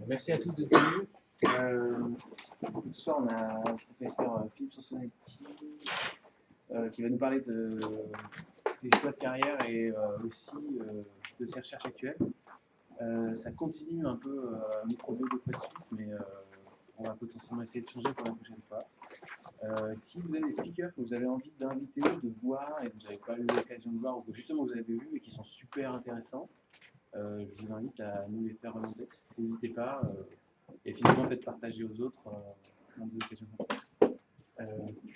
Merci à tous de venir. Ce soir, on a le professeur Philippe Sansonetti qui va nous parler de ses choix de carrière et aussi de ses recherches actuelles. Ça continue un peu à microbo 2 fois de suite, mais on va potentiellement essayer de changer pour la prochaine fois. Si vous avez des speakers que vous avez envie d'inviter, de voir et que vous n'avez pas eu l'occasion de voir ou que justement vous avez vu et qui sont super intéressants, je vous invite à nous les faire remonter. N'hésitez pas. Et finalement, faites partager aux autres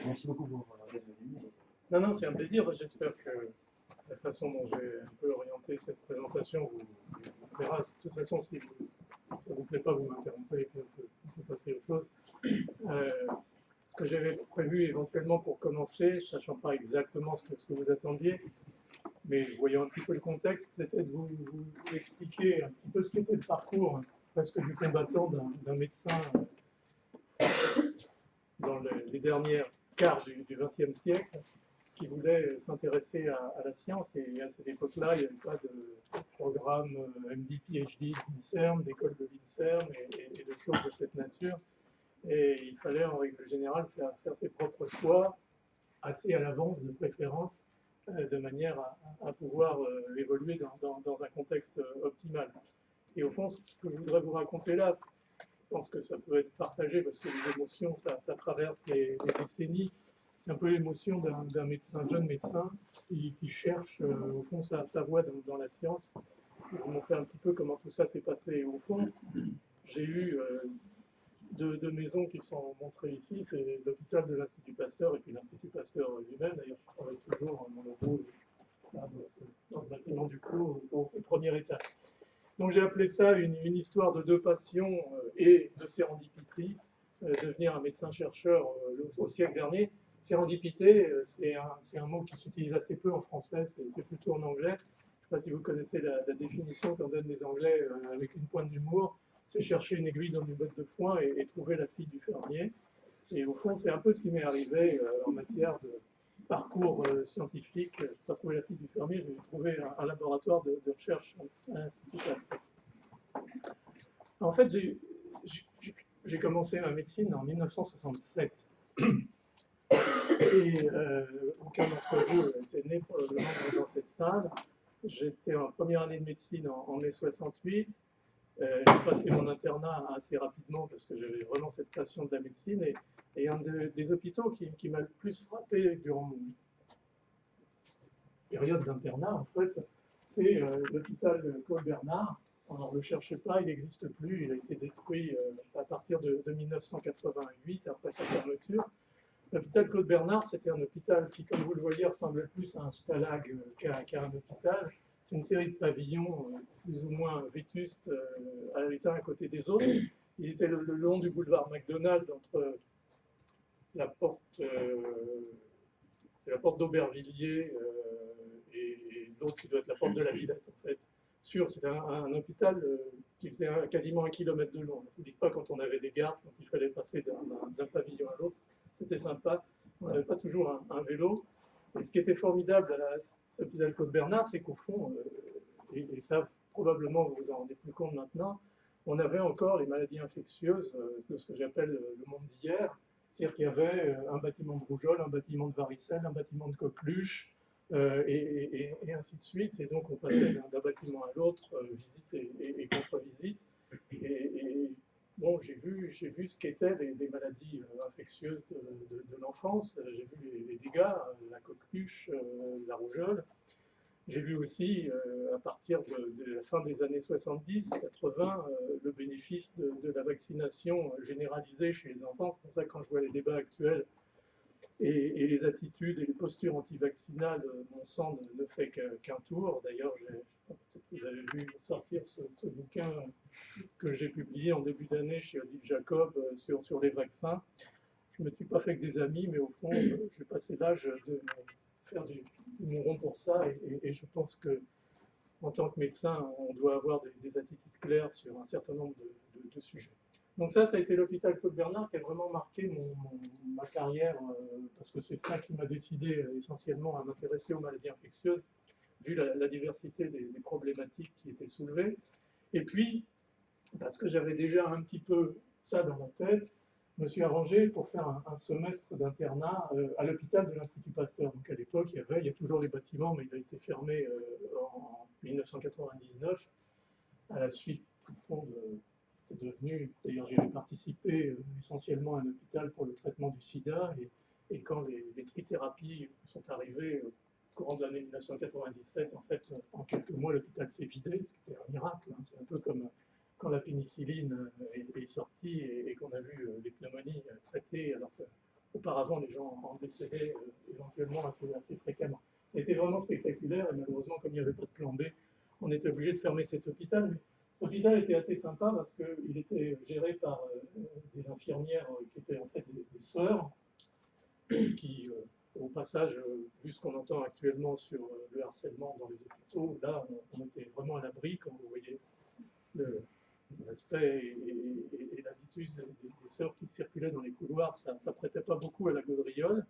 merci beaucoup pour d'être venu. Non, c'est un plaisir. J'espère que la façon dont j'ai un peu orienté cette présentation vous plaira. De toute façon, si ça ne vous plaît pas, vous m'interrompez et puis on peut passer à autre chose. Ce que j'avais prévu éventuellement pour commencer, sachant pas exactement ce que vous attendiez, mais voyant un petit peu le contexte, c'était de vous expliquer un petit peu ce qu'était le parcours presque du combattant d'un médecin dans les derniers quarts du XXe siècle qui voulait s'intéresser à la science. Et à cette époque-là, il n'y avait pas de programme MD, PhD, d'INSERM, d'école de l'INSERM et de choses de cette nature. Et il fallait en règle générale faire ses propres choix, assez à l'avance de préférence, de manière à pouvoir évoluer dans un contexte optimal. Et au fond, ce que je voudrais vous raconter là, je pense que ça peut être partagé parce que les émotions, ça traverse les décennies. C'est un peu l'émotion d'un médecin, jeune médecin, qui cherche au fond sa voie dans la science. Je vais vous montrer un petit peu comment tout ça s'est passé. Et au fond, j'ai eu deux maisons qui sont montrées ici. C'est l'hôpital de l'Institut Pasteur et puis l'Institut Pasteur lui-même. D'ailleurs, je travaille toujours mon logo dans le bâtiment du Clos au premier étage. Donc j'ai appelé ça une histoire de deux passions et de sérendipité, devenir un médecin-chercheur au siècle dernier. Sérendipité, c'est un mot qui s'utilise assez peu en français, c'est plutôt en anglais. Je ne sais pas si vous connaissez la définition qu'en donnent les Anglais avec une pointe d'humour. C'est chercher une aiguille dans une botte de foin et trouver la fille du fermier. Et au fond, c'est un peu ce qui m'est arrivé en matière de parcours scientifique. Je n'ai pas trouvé la fille du fermier, j'ai trouvé un laboratoire de recherche à l'Institut Pasteur. En fait, j'ai commencé ma médecine en 1967. Et aucun d'entre vous était né probablement dans cette salle. J'étais en première année de médecine en mai 68. J'ai passé mon internat assez rapidement parce que j'avais vraiment cette passion de la médecine. Et un des hôpitaux qui m'a le plus frappé durant mon période d'internat, en fait, c'est l'hôpital Claude Bernard. Alors, ne le cherchez pas, il n'existe plus. Il a été détruit à partir de 1988, après sa fermeture. L'hôpital Claude Bernard, c'était un hôpital qui, comme vous le voyez, ressemblait plus à un stalag qu'à un hôpital. C'est une série de pavillons plus ou moins vétustes les uns à côté des autres. Il était le long du boulevard McDonald entre la porte, c'est la porte d'Aubervilliers et l'autre qui doit être la porte de la Villette en fait. C'était un hôpital qui faisait quasiment 1 kilomètre de long. Je ne vous dis pas quand on avait des gardes, quand il fallait passer d'un pavillon à l'autre, c'était sympa. On n'avait pas toujours un vélo. Et ce qui était formidable à cet hôpital Claude Bernard, c'est qu'au fond, et ça probablement vous vous en rendez plus compte maintenant, on avait encore les maladies infectieuses de ce que j'appelle le monde d'hier. C'est-à-dire qu'il y avait un bâtiment de rougeole, un bâtiment de varicelle, un bâtiment de coqueluche, et ainsi de suite. Et donc on passait d'un bâtiment à l'autre, visite et contre-visite. Et bon, j'ai vu ce qu'étaient les maladies infectieuses de l'enfance. J'ai vu les dégâts, la coqueluche, la rougeole. J'ai vu aussi, à partir de la fin des années 70-80, le bénéfice de la vaccination généralisée chez les enfants. C'est pour ça que quand je vois les débats actuels et les attitudes et les postures anti-vaccinales, mon sang ne fait qu'un tour. D'ailleurs, peut-être que vous avez vu sortir ce bouquin que j'ai publié en début d'année chez Odile Jacob sur les vaccins. Je ne me suis pas fait que des amis, mais au fond, j'ai passé l'âge de faire du mouron pour ça, et je pense que en tant que médecin, on doit avoir des attitudes claires sur un certain nombre de sujets. Donc ça a été l'hôpital Claude Bernard qui a vraiment marqué ma carrière, parce que c'est ça qui m'a décidé essentiellement à m'intéresser aux maladies infectieuses, vu la diversité des problématiques qui étaient soulevées. Et puis, parce que j'avais déjà un petit peu ça dans ma tête, je me suis arrangé pour faire un semestre d'internat à l'hôpital de l'Institut Pasteur. Donc à l'époque, il y a toujours les bâtiments, mais il a été fermé en 1999, à la suite qui sont devenus, d'ailleurs j'y avais participé essentiellement à un hôpital pour le traitement du sida, et quand les trithérapies sont arrivées au courant de l'année 1997, en fait, en quelques mois, l'hôpital s'est vidé, ce qui était un miracle. Hein. C'est un peu comme quand la pénicilline est sortie et qu'on a vu les pneumonies traitées, alors qu'auparavant les gens en décédaient éventuellement assez fréquemment. Ça a été vraiment spectaculaire, et malheureusement, comme il n'y avait pas de plan B, on était obligé de fermer cet hôpital. Mais cet hôpital était assez sympa parce qu'il était géré par des infirmières qui étaient en fait des sœurs, qui, au passage, vu ce qu'on entend actuellement sur le harcèlement dans les hôpitaux, là, on était vraiment à l'abri quand vous voyez l'aspect et l'habitus des sœurs qui circulaient dans les couloirs. Ça ne prêtait pas beaucoup à la gaudriole.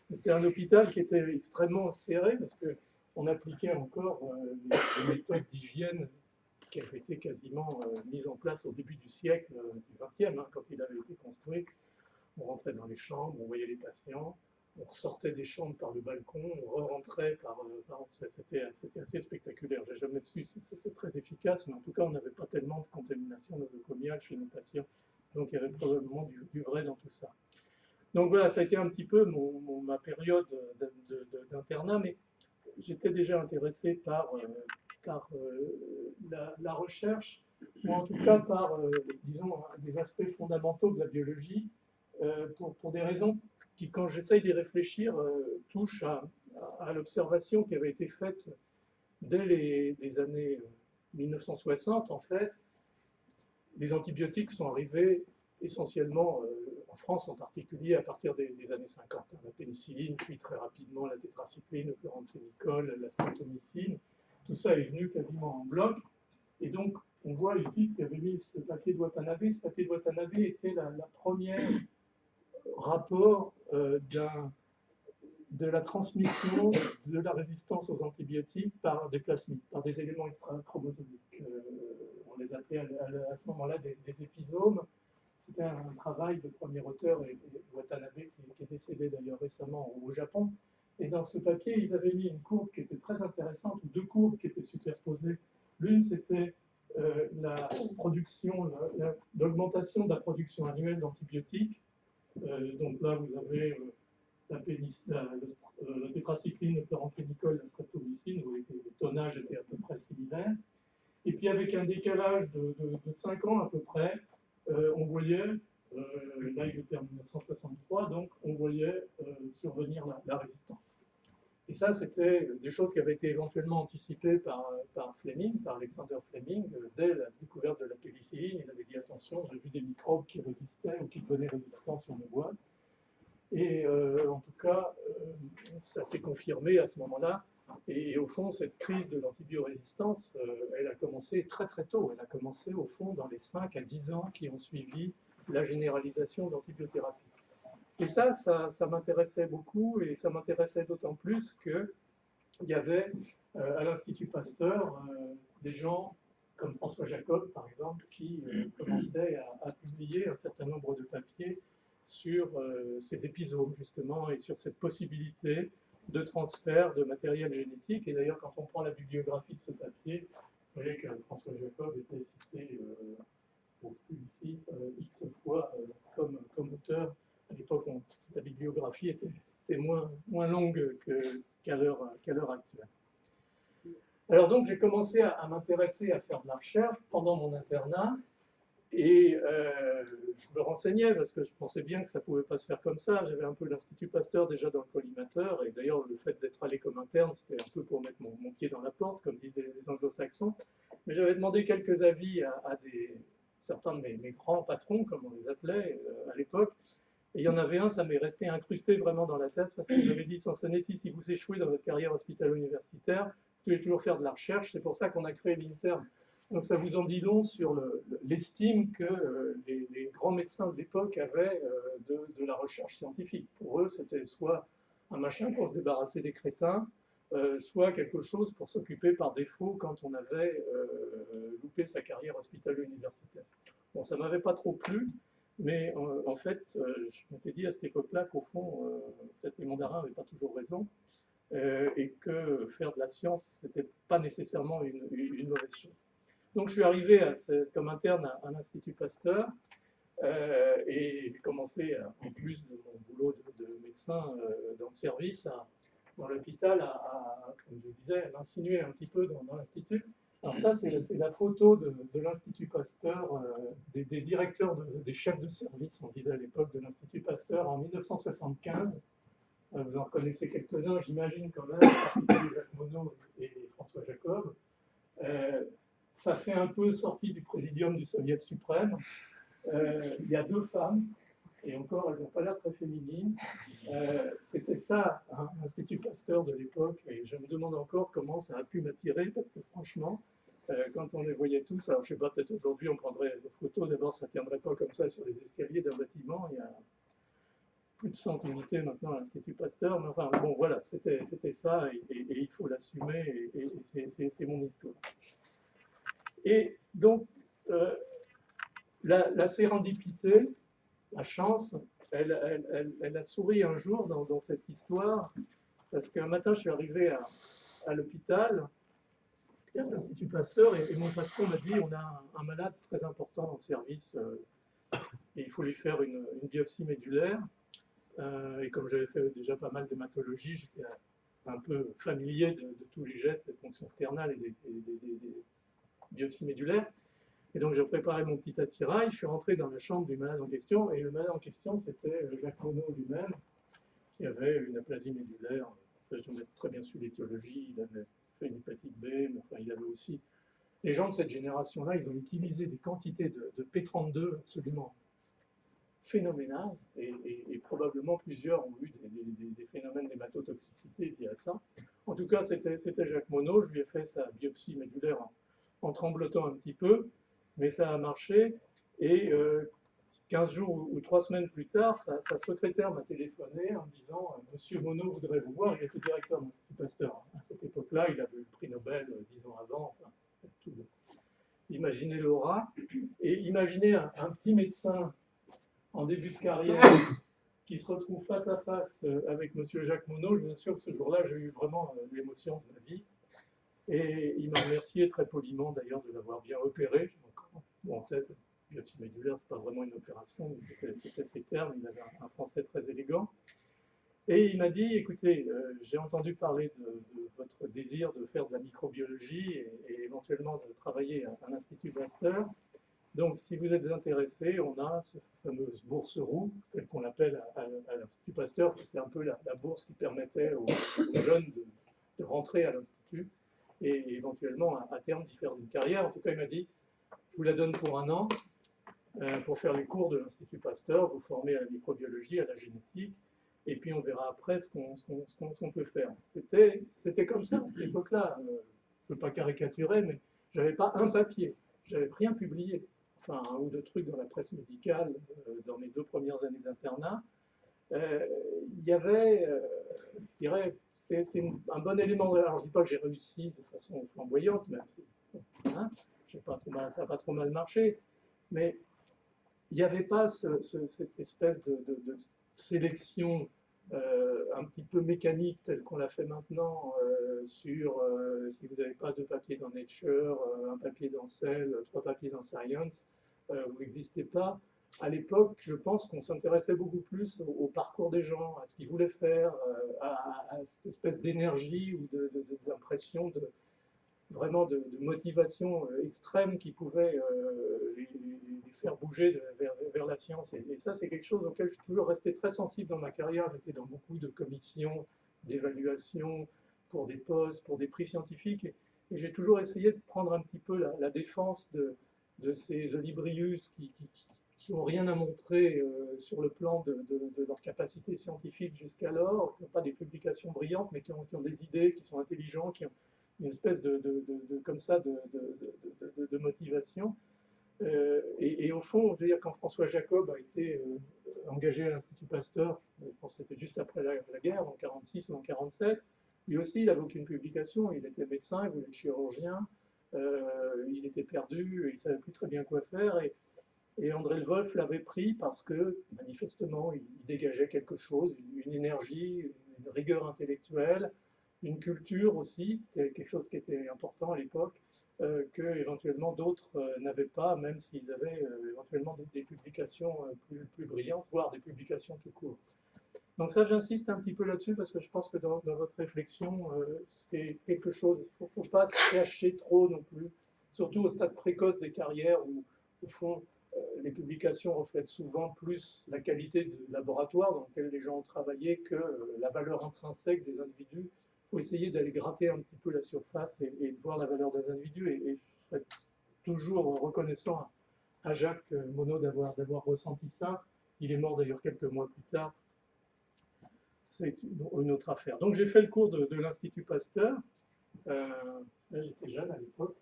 C'était un hôpital qui était extrêmement serré parce qu'on appliquait encore les méthodes d'hygiène qui avaient été quasiment mises en place au début du siècle du XXe, hein, quand il avait été construit. On rentrait dans les chambres, on voyait les patients, on ressortait des chambres par le balcon, on re-rentrait par c'était assez spectaculaire. J'ai jamais su si c'était très efficace, mais en tout cas, on n'avait pas tellement de contamination nosocomiale chez nos patients. Donc, il y avait probablement du vrai dans tout ça. Donc voilà, ça a été un petit peu ma période d'internat, mais j'étais déjà intéressé par la recherche, ou en tout cas par, disons, des aspects fondamentaux de la biologie, pour des raisons qui, quand j'essaye d'y réfléchir, touchent à l'observation qui avait été faite dès les années 1960, en fait. Les antibiotiques sont arrivés essentiellement, en France en particulier, à partir des années 50. La pénicilline, puis très rapidement la tétracycline, le chloramphénicol, la streptomycine. Tout ça est venu quasiment en bloc. Et donc, on voit ici ce qu'avait mis ce papier de Watanabe. Ce papier de Watanabe était la première rapport de la transmission de la résistance aux antibiotiques par des plasmides, par des éléments extra-chromosomiques. On les appelait à ce moment-là des épisomes. C'était un travail de premier auteur, et Watanabe, qui est décédé d'ailleurs récemment au Japon. Et dans ce papier, ils avaient mis une courbe qui était très intéressante, ou deux courbes qui étaient superposées. L'une, c'était la production, l'augmentation de la production annuelle d'antibiotiques. Donc là, vous avez la tétracycline, le chloramphénicol, la streptomycine, où le tonnage était à peu près similaire. Et puis avec un décalage de 5 ans à peu près, on voyait, là ils étaient en 1963, donc on voyait survenir la résistance. Et ça, c'était des choses qui avaient été éventuellement anticipées par Fleming, par Alexander Fleming, dès la découverte de la pénicilline. Il avait dit attention, j'ai vu des microbes qui résistaient ou qui devenaient résistants sur nos boîtes. Et en tout cas, ça s'est confirmé à ce moment-là. Et au fond, cette crise de l'antibiorésistance, elle a commencé très très tôt. Elle a commencé au fond dans les 5 à 10 ans qui ont suivi la généralisation de l'antibiothérapie. Et ça m'intéressait beaucoup, et ça m'intéressait d'autant plus qu'il y avait à l'Institut Pasteur des gens comme François Jacob, par exemple, qui commençaient à publier un certain nombre de papiers sur ces épisomes, justement, et sur cette possibilité de transfert de matériel génétique. Et d'ailleurs, quand on prend la bibliographie de ce papier, vous voyez que François Jacob était cité ici X fois comme auteur. À l'époque, la bibliographie était moins longue qu'à l'heure actuelle. Alors donc, j'ai commencé à m'intéresser à faire de la recherche pendant mon internat, et je me renseignais parce que je pensais bien que ça ne pouvait pas se faire comme ça. J'avais un peu l'Institut Pasteur déjà dans le collimateur, et d'ailleurs le fait d'être allé comme interne, c'était un peu pour mettre mon pied dans la porte, comme disent les anglo-saxons. Mais j'avais demandé quelques avis à certains de mes grands patrons, comme on les appelait à l'époque, Et il y en avait un, ça m'est resté incrusté vraiment dans la tête, parce qu'il m'avait dit, Sansonetti, si vous échouez dans votre carrière hospitalo-universitaire, vous devez toujours faire de la recherche, c'est pour ça qu'on a créé l'INSERM. Donc ça vous en dit long sur l'estime que les grands médecins de l'époque avaient de la recherche scientifique. Pour eux, c'était soit un machin pour se débarrasser des crétins, soit quelque chose pour s'occuper par défaut quand on avait loupé sa carrière hospitalo-universitaire. Bon, ça ne m'avait pas trop plu, mais en fait, je m'étais dit à cette époque-là qu'au fond, peut-être les mandarins n'avaient pas toujours raison, et que faire de la science, ce n'était pas nécessairement une mauvaise chose. Donc je suis arrivé comme interne à l'Institut Pasteur, et j'ai commencé, en plus de mon boulot de médecin dans le service, dans l'hôpital, comme je disais, à m'insinuer un petit peu dans l'Institut. Alors ça, c'est la photo de l'Institut Pasteur, des directeurs, des chefs de service, on disait à l'époque, de l'Institut Pasteur en 1975. Vous en connaissez quelques-uns, j'imagine quand même, en particulier Jacques Monod et François Jacob. Ça fait un peu sortie du présidium du Soviet suprême. Il y a 2 femmes, et encore, elles n'ont pas l'air très féminines. C'était ça, hein, l'Institut Pasteur de l'époque, et je me demande encore comment ça a pu m'attirer, parce que franchement, quand on les voyait tous, alors je ne sais pas, peut-être aujourd'hui on prendrait des photos, d'abord ça ne tiendrait pas comme ça sur les escaliers d'un bâtiment, il y a plus de 100 unités maintenant à l'Institut Pasteur, mais enfin bon voilà, c'était ça, et il faut l'assumer, et c'est mon histoire. Et donc, la sérendipité, la chance, elle a souri un jour dans cette histoire, parce qu'un matin, je suis arrivé à l'hôpital, à l'Institut Pasteur, et mon patron m'a dit, on a un malade très important dans le service, et il faut lui faire une biopsie médulaire. Et comme j'avais fait déjà pas mal d'hématologie, j'étais un peu familier de tous les gestes, des fonctions sternales et des biopsies médulaires. Et donc j'ai préparé mon petit attirail, je suis rentré dans la chambre du malade en question, et le malade en question c'était Jacques Monod lui-même, qui avait une aplasie médulaire. Je n'ai très bien su l'étiologie, il avait fait une hépatite B, mais enfin il avait aussi... Les gens de cette génération-là, ils ont utilisé des quantités de P32 absolument phénoménales, et probablement plusieurs ont eu des phénomènes d'hématotoxicité liés à ça. En tout cas, c'était Jacques Monod, je lui ai fait sa biopsie médulaire en tremblotant un petit peu, mais ça a marché, et 15 jours ou 3 semaines plus tard, sa secrétaire m'a téléphoné en me disant « Monsieur Monod voudrait vous voir », il était directeur de l'Institut Pasteur. À cette époque-là, il avait eu le prix Nobel 10 ans avant, enfin, tout. Imaginez l'aura, et imaginez un petit médecin en début de carrière qui se retrouve face à face avec Monsieur Jacques Monod. Je vous assure que ce jour-là, j'ai eu vraiment l'émotion de ma vie. Et il m'a remercié très poliment d'ailleurs de l'avoir bien opéré. Bon, en fait, biopsie médulaire, c'est pas vraiment une opération, mais c'était ses termes. Il avait un français très élégant. Et il m'a dit, écoutez, j'ai entendu parler de votre désir de faire de la microbiologie et éventuellement de travailler à l'Institut Pasteur. Donc, si vous êtes intéressé, on a cette fameuse bourse roux, telle qu'on l'appelle à l'Institut Pasteur, qui était un peu la bourse qui permettait aux jeunes de rentrer à l'Institut et éventuellement à terme d'y faire une carrière. En tout cas, il m'a dit, je vous la donne pour 1 an pour faire les cours de l'Institut Pasteur, vous former à la microbiologie, à la génétique, et puis on verra après ce qu'on peut faire. C'était comme ça à cette époque-là. Je ne veux pas caricaturer, mais je n'avais pas un papier, j'avais rien publié. Enfin, 1 ou 2 trucs dans la presse médicale dans mes 2 premières années d'internat. Il y avait, je dirais, c'est un bon élément. Alors, je ne dis pas que j'ai réussi de façon flamboyante, même si hein, ça n'a pas trop mal marché, mais il n'y avait pas cette espèce de sélection un petit peu mécanique telle qu'on l'a fait maintenant sur si vous n'avez pas 2 papiers dans Nature, un papier dans Cell, 3 papiers dans Science, vous n'existez pas. À l'époque, je pense qu'on s'intéressait beaucoup plus au parcours des gens, à ce qu'ils voulaient faire, à cette espèce d'énergie ou d'impression vraiment de motivation extrême qui pouvait les faire bouger vers la science. Et ça, c'est quelque chose auquel je suis toujours resté très sensible dans ma carrière. J'étais dans beaucoup de commissions d'évaluation pour des postes, pour des prix scientifiques, et j'ai toujours essayé de prendre un petit peu la défense de ces Olibrius qui n'ont rien à montrer sur le plan de leur capacité scientifique jusqu'alors, qui n'ont pas des publications brillantes, mais qui ont des idées, qui sont intelligents, qui ont une espèce comme ça de motivation. Et au fond, je veux dire, quand François Jacob a été engagé à l'Institut Pasteur, je pense que c'était juste après la guerre, en 1946 ou en 1947, lui aussi, il n'avait aucune publication, il était médecin, il voulait être chirurgien, il était perdu, il ne savait plus très bien quoi faire, et André Lvoff l'avait pris parce que, manifestement, il dégageait quelque chose, une énergie, une rigueur intellectuelle, une culture aussi, c'était quelque chose qui était important à l'époque, que éventuellement d'autres n'avaient pas, même s'ils avaient éventuellement des publications plus brillantes, voire des publications tout court. Donc ça, j'insiste un petit peu là-dessus parce que je pense que dans votre réflexion, c'est quelque chose, il ne faut pas se cacher trop non plus, surtout au stade précoce des carrières où, au fond, les publications reflètent souvent plus la qualité du laboratoire dans lequel les gens ont travaillé que la valeur intrinsèque des individus. Il faut essayer d'aller gratter un petit peu la surface et de voir la valeur des individus. Et je serais toujours reconnaissant à Jacques Monod d'avoir ressenti ça. Il est mort d'ailleurs quelques mois plus tard. C'est une autre affaire. Donc j'ai fait le cours de l'Institut Pasteur. J'étais jeune à l'époque,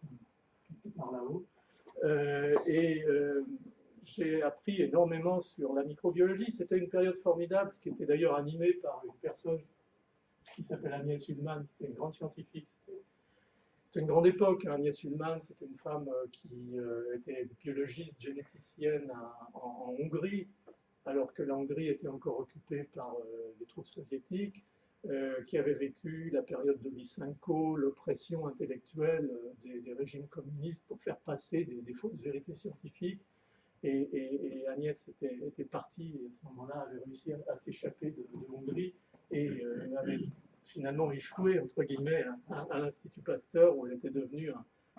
par là-haut. J'ai appris énormément sur la microbiologie. C'était une période formidable, qui était d'ailleurs animée par une personne qui s'appelle Agnès Ullmann, qui était une grande scientifique. C'était une grande époque. Agnès Ullmann, c'était une femme qui était biologiste, généticienne en Hongrie, alors que la Hongrie était encore occupée par les troupes soviétiques, qui avait vécu la période de Lysenko, l'oppression intellectuelle des régimes communistes pour faire passer des fausses vérités scientifiques. Et Agnès était partie, et à ce moment-là, avait réussi à s'échapper de Hongrie, et avait finalement échoué, entre guillemets, à l'Institut Pasteur, où elle était devenue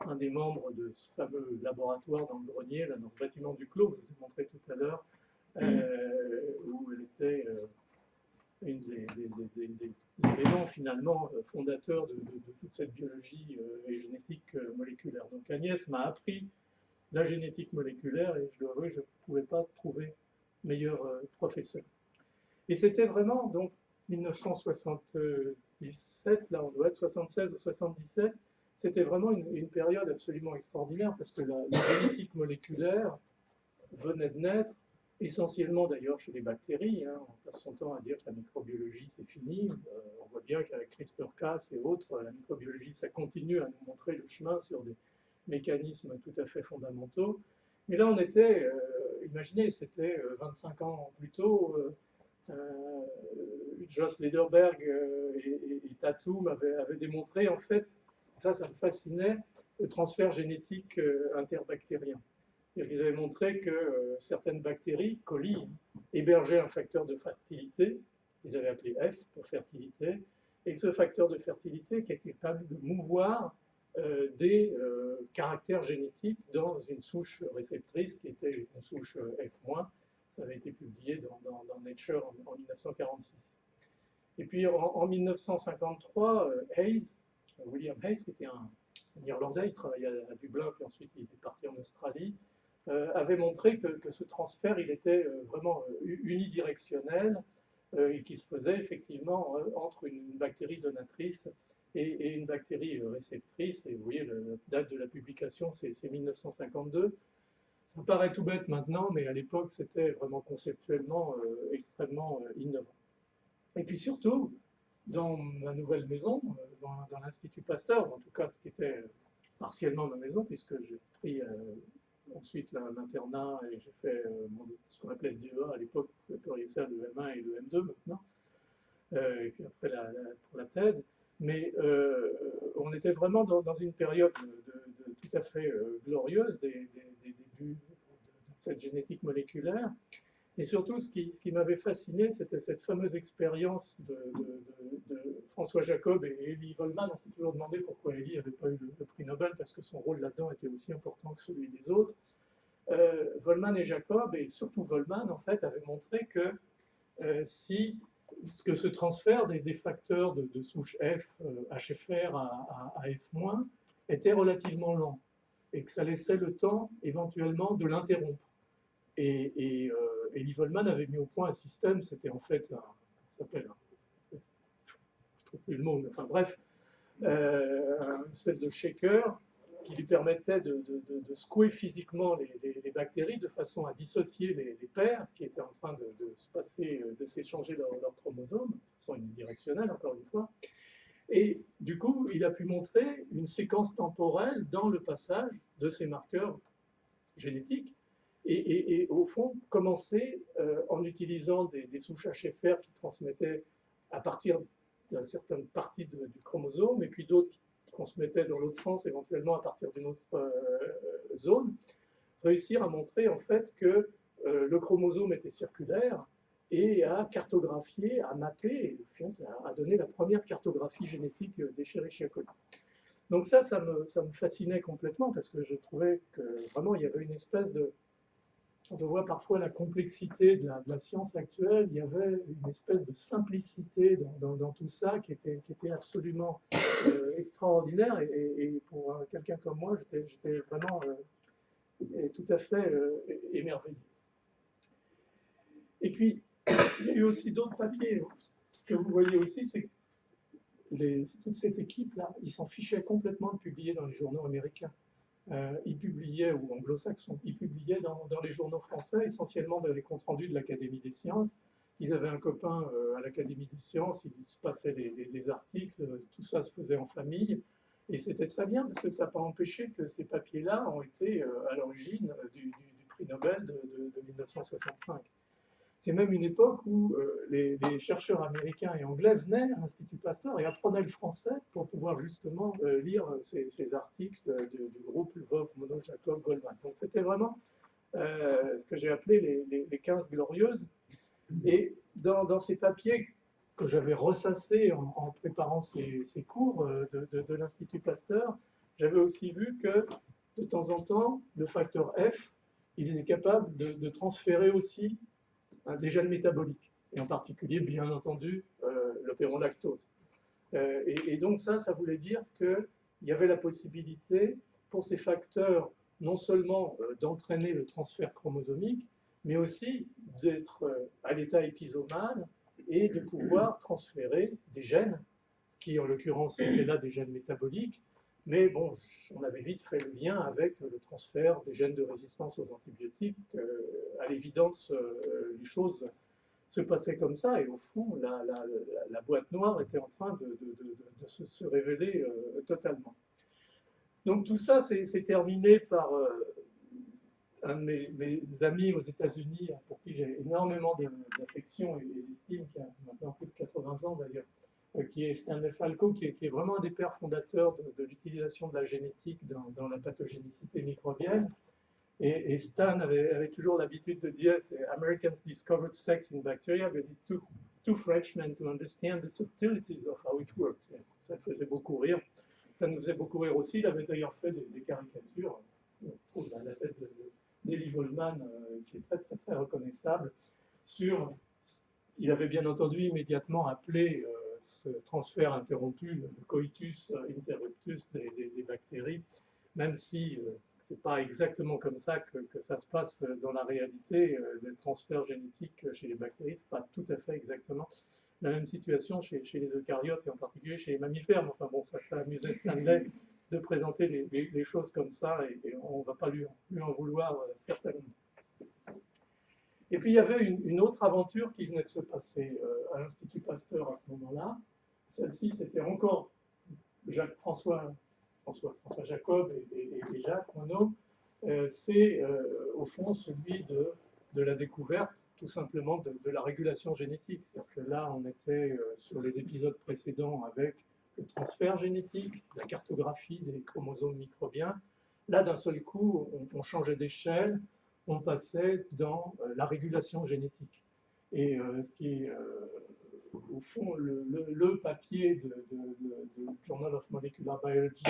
un des membres de ce fameux laboratoire dans le grenier, là, dans ce bâtiment du Clos, que je vous ai montré tout à l'heure, où elle était une des éléments finalement fondateurs de toute cette biologie et génétique moléculaire. Donc Agnès m'a appris la génétique moléculaire et je dois avouer, je ne pouvais pas trouver meilleur professeur. Et c'était vraiment, donc, 1977, là on doit être 76 ou 77, c'était vraiment une période absolument extraordinaire parce que la génétique moléculaire venait de naître, essentiellement d'ailleurs chez les bactéries. Hein. On passe son temps à dire que la microbiologie c'est fini. On voit bien qu'avec CRISPR-Cas et autres, la microbiologie ça continue à nous montrer le chemin sur des mécanismes tout à fait fondamentaux. Mais là on était, imaginez, c'était 25 ans plus tôt, Joss Lederberg et Tatum avaient démontré en fait, ça me fascinait, le transfert génétique interbactérien. Ils avaient montré que certaines bactéries, coli, hébergeaient un facteur de fertilité, qu'ils avaient appelé F pour fertilité, et que ce facteur de fertilité qui est capable de mouvoir des caractères génétiques dans une souche réceptrice qui était une souche F-. Ça avait été publié dans Nature en 1946. Et puis en 1953, William Hayes, qui était un Irlandais, il travaillait à Dublin, puis ensuite il est parti en Australie, avait montré que ce transfert il était vraiment unidirectionnel et qui se faisait effectivement entre une bactérie donatrice et une bactérie réceptrice. Et vous voyez, la date de la publication, c'est 1952. Ça paraît tout bête maintenant, mais à l'époque, c'était vraiment conceptuellement extrêmement innovant. Et puis surtout, dans ma nouvelle maison, dans l'Institut Pasteur, en tout cas ce qui était partiellement ma maison, puisque j'ai pris ensuite l'internat et j'ai fait ce qu'on appelait le DEA à l'époque, vous appelleriez ça le M1 et le M2 maintenant, et puis après pour la thèse. Mais on était vraiment dans une période tout à fait glorieuse des débuts de cette génétique moléculaire. Et surtout, ce qui m'avait fasciné, c'était cette fameuse expérience de François Jacob et Elie Wollman. On s'est toujours demandé pourquoi Elie n'avait pas eu le prix Nobel, parce que son rôle là-dedans était aussi important que celui des autres. Wollman et Jacob, et surtout Wollman, en fait, avaient montré que que ce transfert des facteurs de souche F, HFR à F-, était relativement lent, et que ça laissait le temps éventuellement de l'interrompre. Lee Volman avait mis au point un système, c'était en fait, ça s'appelle, je ne trouve plus le mot, mais enfin bref, une espèce de shaker qui lui permettait de secouer physiquement les bactéries de façon à dissocier les paires qui étaient en train de se passer, de s'échanger leurs chromosomes, de façon unidirectionnelle encore une fois. Et du coup, il a pu montrer une séquence temporelle dans le passage de ces marqueurs génétiques et au fond, commencer en utilisant des souches HFR qui transmettaient à partir d'une certaine partie du chromosome et puis d'autres qui transmettaient dans l'autre sens éventuellement à partir d'une autre zone, réussir à montrer en fait que le chromosome était circulaire et à cartographier, à mapper, à donner la première cartographie génétique d'Escherichia coli. Donc ça me fascinait complètement parce que je trouvais que vraiment il y avait une espèce de... On voit parfois la complexité de la science actuelle, il y avait une espèce de simplicité dans tout ça qui était absolument extraordinaire et pour quelqu'un comme moi, j'étais vraiment tout à fait émerveillé. Et puis, il y a eu aussi d'autres papiers. Ce que vous voyez aussi, c'est que toute cette équipe-là, ils s'en fichaient complètement de publier dans les journaux américains. Ils publiaient, ou anglo-saxons, ils publiaient dans les journaux français, essentiellement dans les comptes rendus de l'Académie des sciences. Ils avaient un copain à l'Académie des sciences, ils se passaient les articles, tout ça se faisait en famille. Et c'était très bien parce que ça n'a pas empêché que ces papiers-là ont été à l'origine du prix Nobel de 1965. C'est même une époque où les chercheurs américains et anglais venaient à l'Institut Pasteur et apprenaient le français pour pouvoir justement lire ces articles du groupe Lvov, Monod, Jacob, Goldman. Donc c'était vraiment ce que j'ai appelé les 15 glorieuses. Et dans ces papiers que j'avais ressassés en préparant ces cours de l'Institut Pasteur, j'avais aussi vu que de temps en temps, le facteur F, il est capable de transférer aussi des gènes métaboliques, et en particulier, bien entendu, l'opéron lactose. Et donc ça voulait dire qu'il y avait la possibilité pour ces facteurs non seulement d'entraîner le transfert chromosomique, mais aussi d'être à l'état épisomal et de pouvoir transférer des gènes, qui en l'occurrence étaient là des gènes métaboliques, mais bon, on avait vite fait le lien avec le transfert des gènes de résistance aux antibiotiques. À l'évidence, les choses se passaient comme ça, et au fond, la boîte noire était en train de se révéler totalement. Donc tout ça, c'est terminé par un de mes amis aux États-Unis, pour qui j'ai énormément d'affection et d'estime, qui a maintenant plus de 80 ans d'ailleurs, qui est Stanley Falco, qui est vraiment un des pères fondateurs de l'utilisation de la génétique dans la pathogénicité microbienne. Et Stan avait toujours l'habitude de dire, c'est Americans discovered sex in bacteria, but it took two Frenchmen to understand the subtleties of how it worked. Et ça le faisait beaucoup rire. Ça nous faisait beaucoup rire aussi. Il avait d'ailleurs fait des caricatures. On trouve la tête d'Elie Volman, qui est très, très, très reconnaissable. Il avait bien entendu immédiatement appelé ce transfert interrompu, le coitus interruptus des bactéries, même si c'est pas exactement comme ça que ça se passe dans la réalité. Le transfert génétique chez les bactéries, c'est pas tout à fait exactement la même situation chez les eucaryotes et en particulier chez les mammifères. Mais enfin bon, ça amusait Stanley de présenter les choses comme ça et on ne va pas lui en vouloir certainement. Et puis il y avait une autre aventure qui venait de se passer à l'Institut Pasteur à ce moment-là. Celle-ci, c'était encore François Jacob et Jacques Monod. C'est au fond celui de la découverte tout simplement de la régulation génétique. C'est-à-dire que là, on était sur les épisodes précédents avec le transfert génétique, la cartographie des chromosomes microbiens. Là, d'un seul coup, on changeait d'échelle, on passait dans la régulation génétique. Et ce qui est, au fond, le papier de Journal of Molecular Biology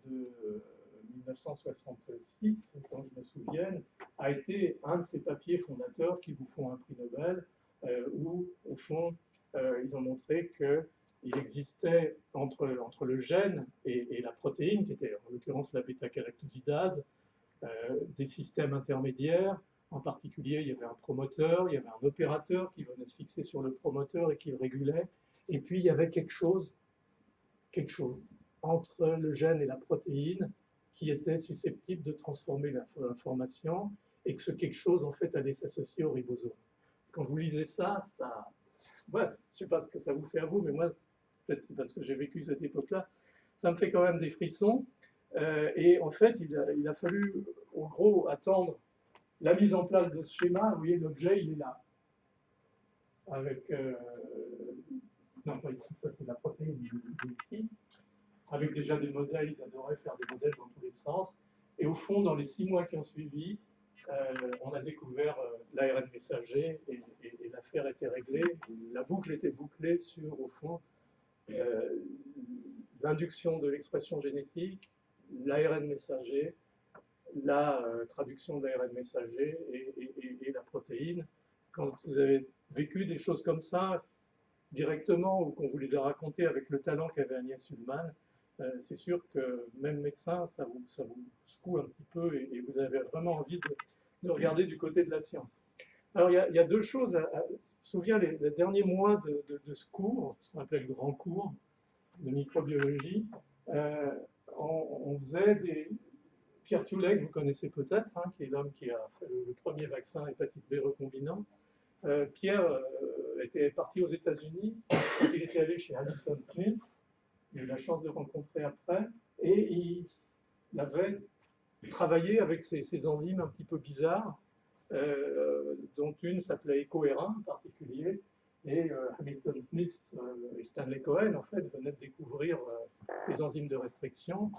de 1966, quand je me souvienne, a été un de ces papiers fondateurs qui vous font un prix Nobel, où, au fond, ils ont montré qu'il existait entre le gène et la protéine, qui était en l'occurrence la bêta-caractosidase, des systèmes intermédiaires En particulier, il y avait un promoteur, il y avait un opérateur qui venait se fixer sur le promoteur et qui le régulait. Et puis, il y avait quelque chose entre le gène et la protéine qui était susceptible de transformer l'information et que ce quelque chose, en fait, allait s'associer au ribosome. Quand vous lisez ça, moi, je ne sais pas ce que ça vous fait à vous, mais moi, peut-être c'est parce que j'ai vécu cette époque-là, ça me fait quand même des frissons. Et en fait, il a fallu, en gros, attendre la mise en place de ce schéma. Vous voyez, l'objet, il est là. Avec, non, pas ici, ça c'est la protéine, il est ici. Avec déjà des modèles, ils adoraient faire des modèles dans tous les sens. Et au fond, dans les 6 mois qui ont suivi, on a découvert l'ARN messager et l'affaire était réglée. La boucle était bouclée sur, au fond, l'induction de l'expression génétique, l'ARN messager, la traduction de l'ARN messager et la protéine. Quand vous avez vécu des choses comme ça directement ou qu'on vous les a racontées avec le talent qu'avait Agnès Ullmann, c'est sûr que même médecin, ça vous secoue un petit peu et vous avez vraiment envie de regarder du côté de la science. Alors, il y a 2 choses. Je me souviens, les derniers mois de ce cours, ce qu'on appelle le grand cours de microbiologie, on faisait des... Pierre Thioulet, que vous connaissez peut-être, hein, qui est l'homme qui a fait le premier vaccin hépatite B recombinant. Pierre était parti aux États-Unis, il était allé chez Hamilton Smith, j'ai eu la chance de le rencontrer après, et il avait travaillé avec ces enzymes un petit peu bizarres, dont une s'appelait EcoR1 en particulier, et Hamilton Smith et Stanley Cohen, en fait, venaient de découvrir les enzymes de restriction,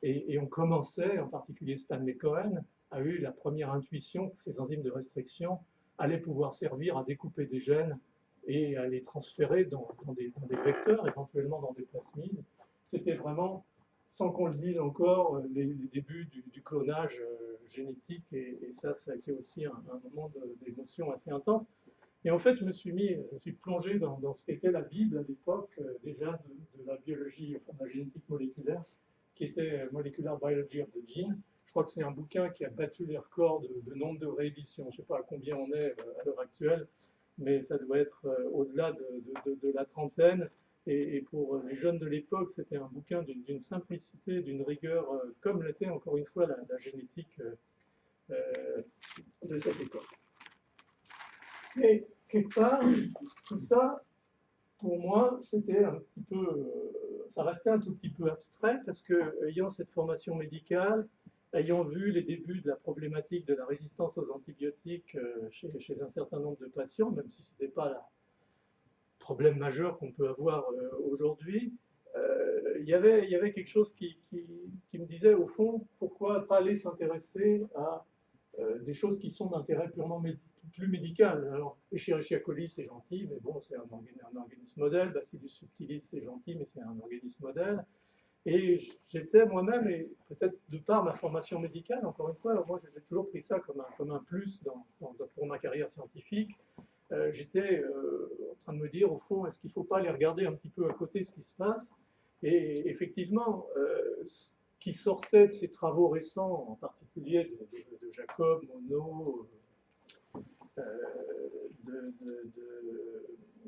et on commençait, en particulier Stanley Cohen, a eu la première intuition que ces enzymes de restriction allaient pouvoir servir à découper des gènes et à les transférer dans des vecteurs, éventuellement dans des plasmides. C'était vraiment, sans qu'on le dise encore, les débuts du clonage génétique, et ça a été aussi un moment d'émotion assez intense. Et en fait, je me suis plongé dans ce qu'était la Bible à l'époque, déjà de la biologie, enfin de la génétique moléculaire, qui était Molecular Biology of the Gene. Je crois que c'est un bouquin qui a battu les records de nombre de rééditions. Je ne sais pas à combien on est à l'heure actuelle, mais ça doit être au-delà de la trentaine. Et pour les jeunes de l'époque, c'était un bouquin d'une simplicité, d'une rigueur, comme l'était encore une fois la génétique de cette époque. Et quelque part, tout ça, pour moi, c'était un petit peu, ça restait un tout petit peu abstrait parce que, ayant cette formation médicale, ayant vu les débuts de la problématique de la résistance aux antibiotiques chez un certain nombre de patients, même si ce n'était pas le problème majeur qu'on peut avoir aujourd'hui, il y avait quelque chose qui me disait, au fond, pourquoi pas aller s'intéresser à des choses qui sont d'intérêt purement plus médical. Alors, Escherichia coli, c'est gentil, mais bon, c'est un organisme modèle. Bacillus subtilis, c'est gentil, mais c'est un organisme modèle. Et j'étais moi-même, et peut-être de par ma formation médicale, encore une fois, alors moi j'ai toujours pris ça comme un plus pour ma carrière scientifique. J'étais en train de me dire, au fond, est-ce qu'il ne faut pas aller regarder un petit peu à côté ce qui se passe? Et effectivement, ce qui sortait de ces travaux récents, en particulier de Jacob, Monod,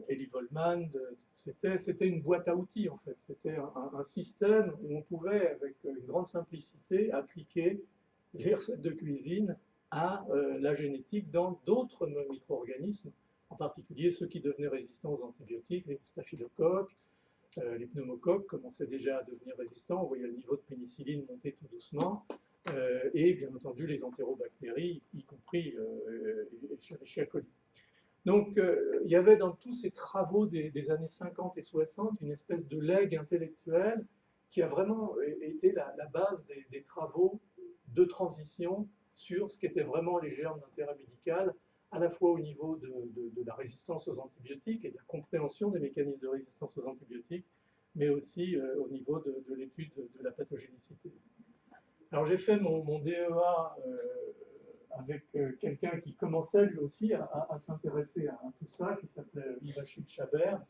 Elie Volman, c'était une boîte à outils en fait. C'était un système où on pouvait, avec une grande simplicité, appliquer les recettes de cuisine à la génétique dans d'autres micro-organismes, en particulier ceux qui devenaient résistants aux antibiotiques, les staphylocoques, les pneumocoques commençaient déjà à devenir résistants. On voyait le niveau de pénicilline monter tout doucement. Et bien entendu les entérobactéries, y compris Escherichia coli. Donc il y avait dans tous ces travaux des années 50 et 60 une espèce de legs intellectuel qui a vraiment été la base des travaux de transition sur ce qu'étaient vraiment les germes d'intérêt médical, à la fois au niveau de la résistance aux antibiotiques et de la compréhension des mécanismes de résistance aux antibiotiques, mais aussi au niveau de l'étude de la pathogénicité. Alors j'ai fait mon DEA avec quelqu'un qui commençait lui aussi à s'intéresser à tout ça, qui s'appelait Ivachil Chabert.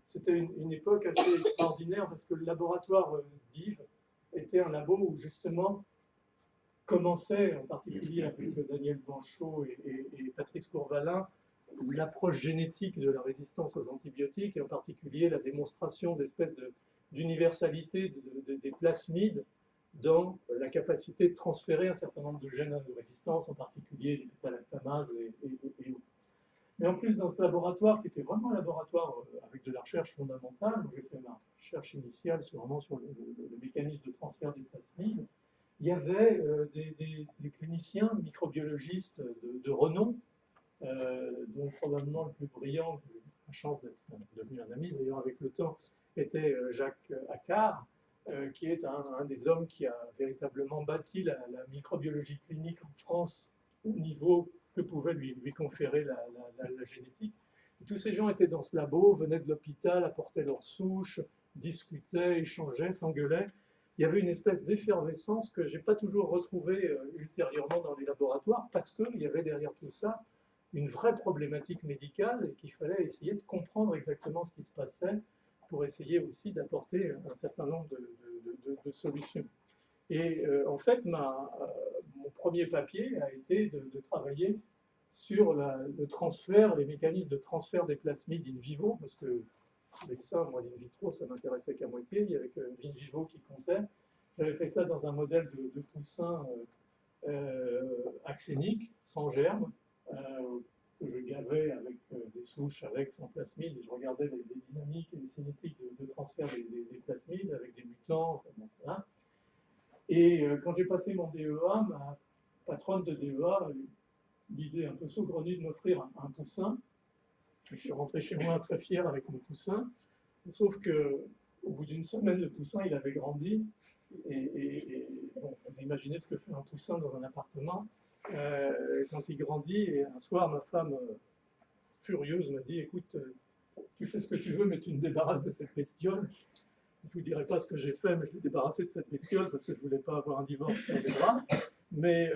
C'était une époque assez extraordinaire parce que le laboratoire d'Yves était un labo où justement, commençait, en particulier avec Daniel Banchot et Patrice Courvalin, l'approche génétique de la résistance aux antibiotiques, et en particulier la démonstration d'espèces d'universalité des plasmides dans la capacité de transférer un certain nombre de gènes de résistance, en particulier les bêta-lactamases et autres. Mais en plus, dans ce laboratoire, qui était vraiment un laboratoire avec de la recherche fondamentale, où j'ai fait ma recherche initiale vraiment sur le mécanisme de transfert des plasmides, il y avait des cliniciens microbiologistes de renom, dont probablement le plus brillant, que j'ai eu la chance d'être devenu un ami d'ailleurs avec le temps, était Jacques Accard, qui est un des hommes qui a véritablement bâti la microbiologie clinique en France au niveau que pouvait lui conférer la génétique. Et tous ces gens étaient dans ce labo, venaient de l'hôpital, apportaient leurs souches, discutaient, échangeaient, s'engueulaient. Il y avait une espèce d'effervescence que je n'ai pas toujours retrouvée ultérieurement dans les laboratoires, parce qu'il y avait derrière tout ça une vraie problématique médicale et qu'il fallait essayer de comprendre exactement ce qui se passait pour essayer aussi d'apporter un certain nombre de solutions. Et en fait, mon premier papier a été de travailler sur le transfert, les mécanismes de transfert des plasmides in vivo, parce que avec ça, moi, l'in vitro, ça m'intéressait qu'à moitié, il y avait que l'in vivo qui comptait. J'avais fait ça dans un modèle de poussin axénique, sans germe, que je gavais avec des souches avec sans plasmides, et je regardais les dynamiques et les cinétiques de transfert des plasmides avec des mutants. Voilà. Et quand j'ai passé mon DEA, ma patronne de DEA a eu l'idée un peu saugrenue de m'offrir un poussin. Je suis rentré chez moi très fier avec mon poussin, sauf que au bout d'une semaine, le poussin il avait grandi. Et bon, vous imaginez ce que fait un poussin dans un appartement quand il grandit. Et un soir, ma femme, furieuse, m'a dit: écoute, tu fais ce que tu veux, mais tu me débarrasses de cette bestiole. Je ne vous dirai pas ce que j'ai fait, mais je l'ai débarrassé de cette bestiole parce que je ne voulais pas avoir un divorce sur les bras. Mais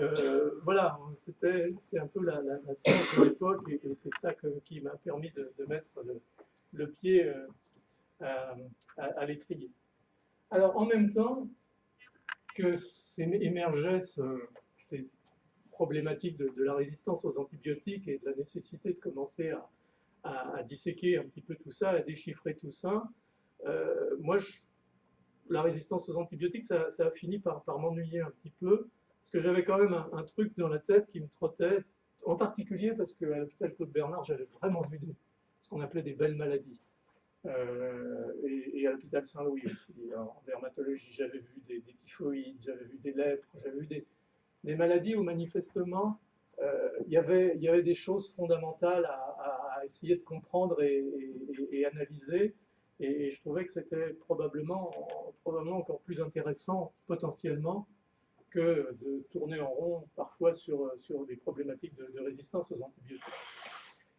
voilà, c'était un peu la science de l'époque, et c'est ça qui m'a permis de mettre le pied à l'étrier. Alors en même temps que émergeaient ces problématiques de la résistance aux antibiotiques et de la nécessité de commencer à disséquer un petit peu tout ça, à déchiffrer tout ça, moi, la résistance aux antibiotiques, ça a fini par m'ennuyer un petit peu, parce que j'avais quand même un truc dans la tête qui me trottait, en particulier parce qu'à l'hôpital Claude-Bernard, j'avais vraiment vu ce qu'on appelait des belles maladies. Et à l'hôpital Saint-Louis aussi, en dermatologie, j'avais vu des typhoïdes, j'avais vu des lèpres, j'avais vu des maladies où manifestement il y avait des choses fondamentales à essayer de comprendre et analyser. Et je trouvais que c'était probablement encore plus intéressant potentiellement que de tourner en rond parfois sur des problématiques de résistance aux antibiotiques.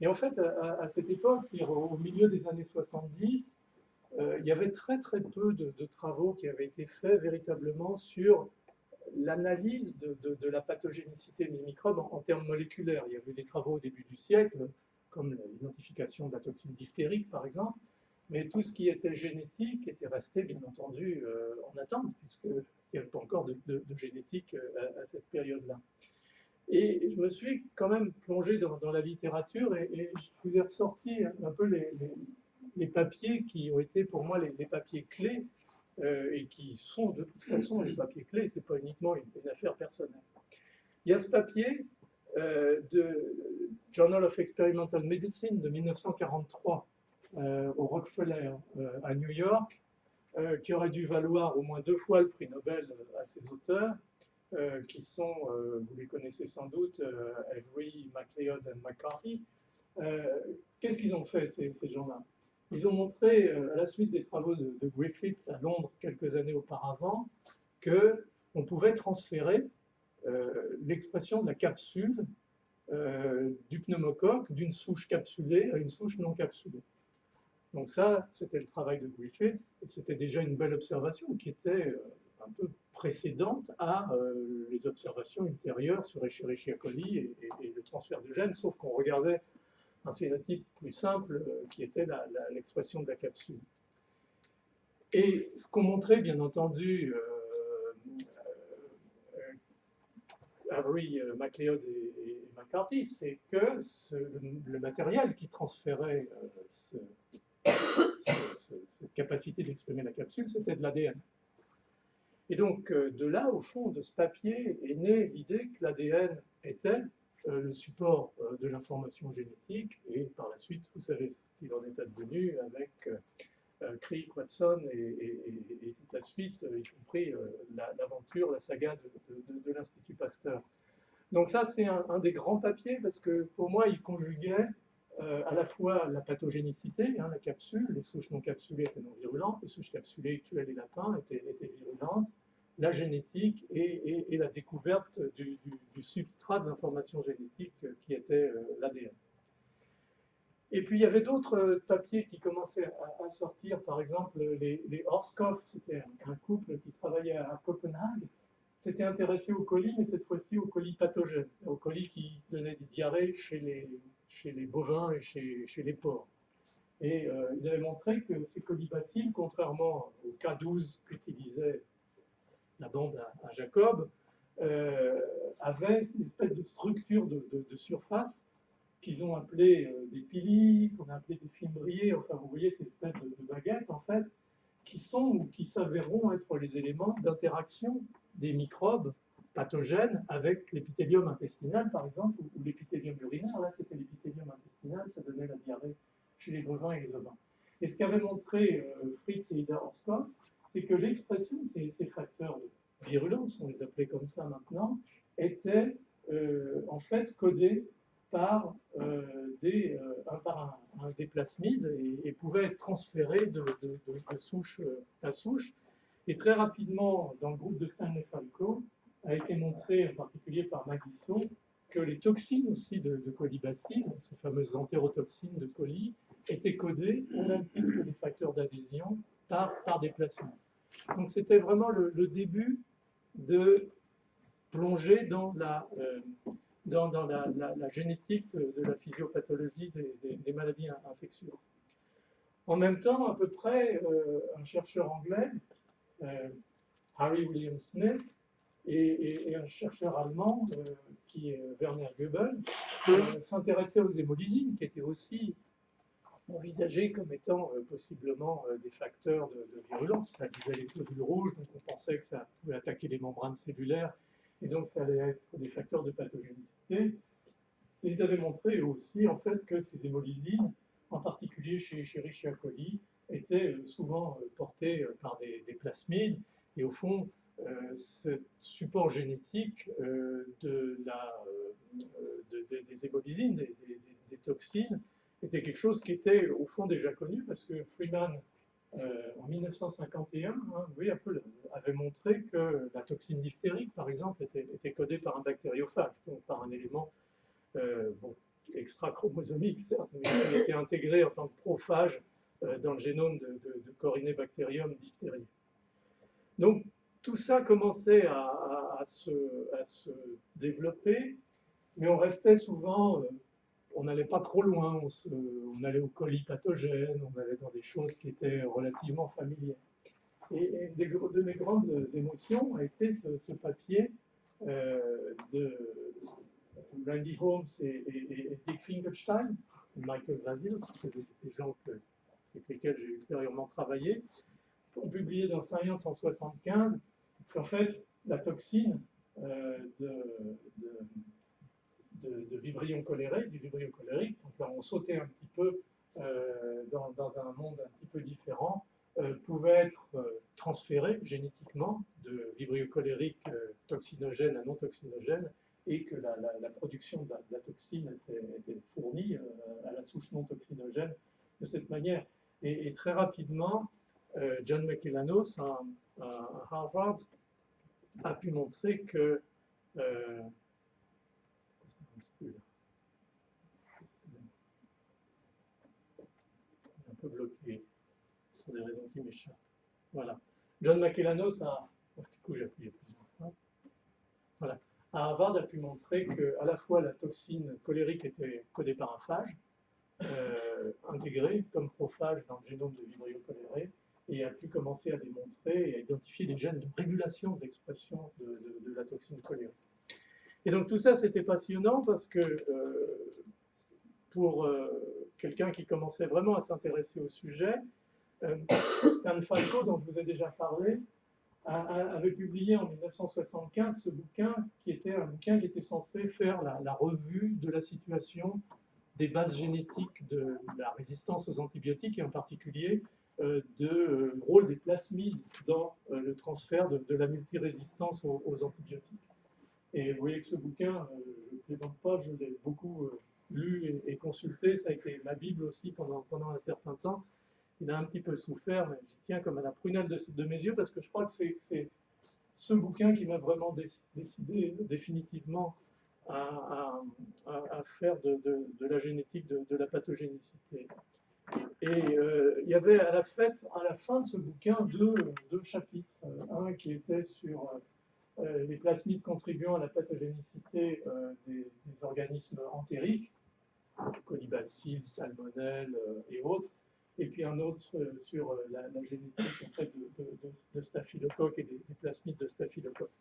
Et en fait, à cette époque, c'est-à-dire au milieu des années 70, il y avait très très peu de travaux qui avaient été faits véritablement sur l'analyse de la pathogénicité des microbes en termes moléculaires. Il y avait des travaux au début du siècle, comme l'identification de la toxine diphtérique par exemple, mais tout ce qui était génétique était resté bien entendu en attente, puisqu'il n'y avait pas encore de génétique à cette période-là. Et je me suis quand même plongé dans la littérature, et je vous ai ressorti un peu les papiers qui ont été pour moi les papiers clés, et qui sont de toute façon les papiers clés, ce n'est pas uniquement une affaire personnelle. Il y a ce papier de Journal of Experimental Medicine de 1943 au Rockefeller à New York, qui aurait dû valoir au moins 2 fois le prix Nobel à ses auteurs, qui sont, vous les connaissez sans doute, Avery, MacLeod et McCarthy. Qu'est-ce qu'ils ont fait, ces gens-là? Ils ont montré, à la suite des travaux de Griffith à Londres quelques années auparavant, qu'on pouvait transférer l'expression de la capsule du pneumocoque d'une souche capsulée à une souche non capsulée. Donc ça, c'était le travail de Griffith, et c'était déjà une belle observation qui était un peu précédente à les observations ultérieures sur Escherichia coli et le transfert de gènes, sauf qu'on regardait un phénotype plus simple qui était l'expression de la capsule. Et ce qu'on montrait, bien entendu, Avery, MacLeod et McCarthy, c'est que le matériel qui transférait cette capacité d'exprimer la capsule, c'était de l'ADN. Et donc, de là, au fond, de ce papier, est née l'idée que l'ADN était le support de l'information génétique, et par la suite, vous savez ce qu'il en est advenu avec Crick, Watson et toute la suite, y compris l'aventure, la saga de l'Institut Pasteur. Donc ça, c'est un des grands papiers, parce que pour moi, il conjuguait à la fois la pathogénicité, la capsule, les souches non capsulées étaient non virulentes, les souches capsulées tuaient les lapins, étaient virulentes, la génétique et la découverte du substrat de l'information génétique qui était l'ADN. Et puis il y avait d'autres papiers qui commençaient à sortir, par exemple les Horskopf, c'était un couple qui travaillait à Copenhague, s'était intéressé aux colis, mais cette fois-ci aux colis pathogènes, aux colis qui donnaient des diarrhées chez les bovins et chez les porcs. Et ils avaient montré que ces colibacilles, contrairement au K12 qu'utilisait la bande à Jacob, avaient une espèce de structure de surface qu'ils ont appelé des pilis, qu'on a appelé des fimbriers, enfin vous voyez ces espèces de baguettes en fait, qui sont ou qui s'avéreront être les éléments d'interaction des microbes pathogènes avec l'épithélium intestinal par exemple, ou l'épithélium urinaire. Là c'était l'épithélium intestinal, ça donnait la diarrhée chez les bovins et les ovins. Et ce qu'avaient montré Fritz et Ida Horskopf, c'est que l'expression de ces facteurs de virulence, on les appelait comme ça maintenant, était en fait codée par des plasmides et pouvait être transféré de souche à souche. Et très rapidement, dans le groupe de Stanley Falco, a été montré, en particulier par Magisso, que les toxines aussi de colibacilles, ces fameuses entérotoxines de colis, étaient codées au même titre que les facteurs d'adhésion par des plasmides. Donc c'était vraiment le début de plonger dans la génétique de la physiopathologie des maladies infectieuses. En même temps, à peu près, un chercheur anglais, Harry William Smith, et un chercheur allemand, qui est Werner Goebel, s'intéressaient aux hémolysines, qui étaient aussi envisagés comme étant possiblement des facteurs de virulence. Ça disait les globules rouges, donc on pensait que ça pouvait attaquer les membranes cellulaires, et donc ça allait être des facteurs de pathogénicité. Et ils avaient montré aussi en fait que ces hémolysines, en particulier chez Escherichia coli, étaient souvent portées par des plasmides, et au fond, ce support génétique des hémolysines, des toxines, était quelque chose qui était au fond déjà connu, parce que Freeman, en 1951, oui, un peu, avait montré que la toxine diphtérique, par exemple, était codée par un bactériophage, donc par un élément extra-chromosomique, certes, mais qui était intégré en tant que prophage dans le génome de Corynebacterium diphtheriae. Donc, tout ça commençait à se développer, mais on restait souvent, on n'allait pas trop loin, on allait aux colis pathogènes, on allait dans des choses qui étaient relativement familières. Et une de mes grandes émotions a été ce papier de Randy Holmes et Dick Finkelstein, Michael Vasile, c'est des gens avec lesquels j'ai ultérieurement travaillé, ont publié dans Science en 1975 qu'en fait, la toxine du vibrio cholérique, donc là on sautait un petit peu dans un monde un petit peu différent, pouvait être transférée génétiquement de vibrio cholérique toxinogène à non toxinogène, et que la production de la toxine était fournie à la souche non toxinogène de cette manière. Et très rapidement, John McElanos à Harvard a pu montrer que un peu bloqué pour des raisons qui m'échappent. Voilà. John McElanos a, du coup j'ai appuyé plusieurs fois. Voilà. À Harvard a pu montrer que à la fois la toxine cholérique était codée par un phage, intégré comme prophage dans le génome de Vibrio cholerae, et a pu commencer à démontrer et à identifier des gènes de régulation de l'expression de la toxine cholérique. Et donc tout ça, c'était passionnant parce que pour quelqu'un qui commençait vraiment à s'intéresser au sujet, Stan Falco, dont je vous ai déjà parlé, avait publié en 1975 ce bouquin qui était un bouquin qui était censé faire la revue de la situation des bases génétiques de la résistance aux antibiotiques et en particulier du rôle des plasmides dans le transfert de la multirésistance aux antibiotiques. Et vous voyez que ce bouquin, je ne plaisante pas, je l'ai beaucoup lu et consulté, ça a été ma Bible aussi pendant un certain temps. Il a un petit peu souffert, mais j'y tiens comme à la prunelle de mes yeux parce que je crois que c'est ce bouquin qui m'a vraiment décidé définitivement à faire de la génétique de la pathogénicité. Et il y avait à la fin de ce bouquin deux chapitres. Un qui était sur les plasmides contribuant à la pathogénicité des organismes entériques, colibacilles, salmonelles et autres, et puis un autre sur la génétique en fait, de staphylocoques et des plasmides de staphylocoques.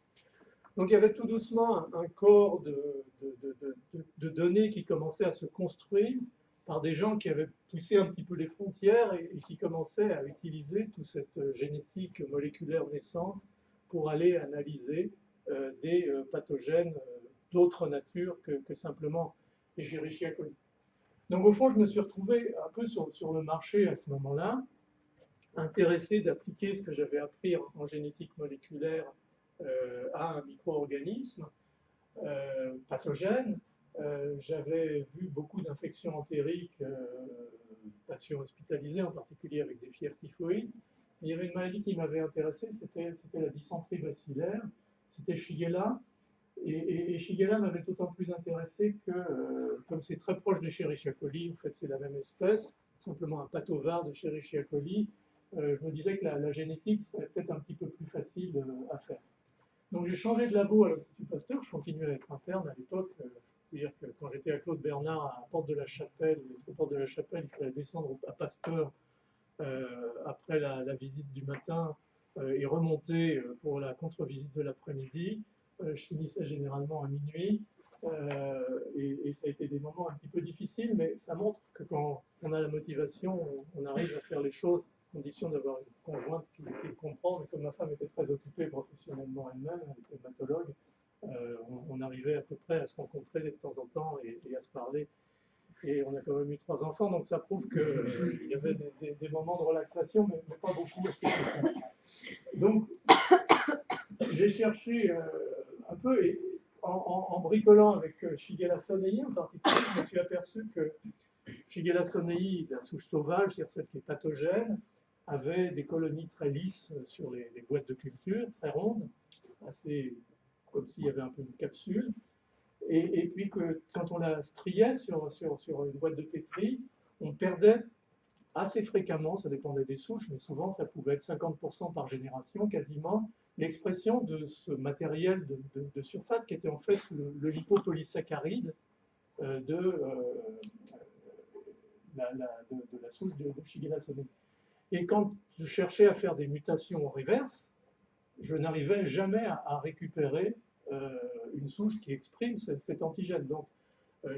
Donc il y avait tout doucement un corps de données qui commençait à se construire par des gens qui avaient poussé un petit peu les frontières et qui commençaient à utiliser toute cette génétique moléculaire naissante pour aller analyser des pathogènes d'autre nature que simplement Escherichia coli. Donc au fond, je me suis retrouvé un peu sur le marché à ce moment-là, intéressé d'appliquer ce que j'avais appris en génétique moléculaire à un micro-organisme pathogène. J'avais vu beaucoup d'infections entériques, patients hospitalisés, en particulier avec des fièvres typhoïdes. Il y avait une maladie qui m'avait intéressé, c'était la dysenterie bacillaire, c'était Shigella. Et Shigella m'avait d'autant plus intéressé que, comme c'est très proche d'Escherichia coli, en fait c'est la même espèce, simplement un pathovar d'Escherichia coli, je me disais que la génétique serait peut-être un petit peu plus facile à faire. Donc j'ai changé de labo à l'Institut Pasteur, je continuais à être interne à l'époque. Je peux dire que quand j'étais à Claude Bernard à Porte de la Chapelle, il fallait descendre à Pasteur après la visite du matin et remonter pour la contre-visite de l'après-midi. Je finissais généralement à minuit et ça a été des moments un petit peu difficiles, mais ça montre que quand on a la motivation, on arrive à faire les choses à condition d'avoir une conjointe qui comprend. Mais comme ma femme était très occupée professionnellement elle-même, elle était hématologue, on arrivait à peu près à se rencontrer de temps en temps et à se parler. Et on a quand même eu 3 enfants, donc ça prouve qu'il y avait des moments de relaxation, mais pas beaucoup à cette époque. Donc, j'ai cherché un peu, et en bricolant avec Shigella sonei en particulier, je me suis aperçu que Shigella sonei, la souche sauvage, c'est-à-dire celle qui est pathogène, avait des colonies très lisses sur les boîtes de culture, très rondes, assez comme s'il y avait un peu une capsule. Et puis que quand on la striait sur une boîte de pétri, on perdait assez fréquemment, ça dépendait des souches, mais souvent ça pouvait être 50% par génération quasiment, l'expression de ce matériel de surface qui était en fait le lipopolysaccharide de la souche de Shigella sonei. Et quand je cherchais à faire des mutations en reverse, je n'arrivais jamais à récupérer une souche qui exprime cet antigène. Donc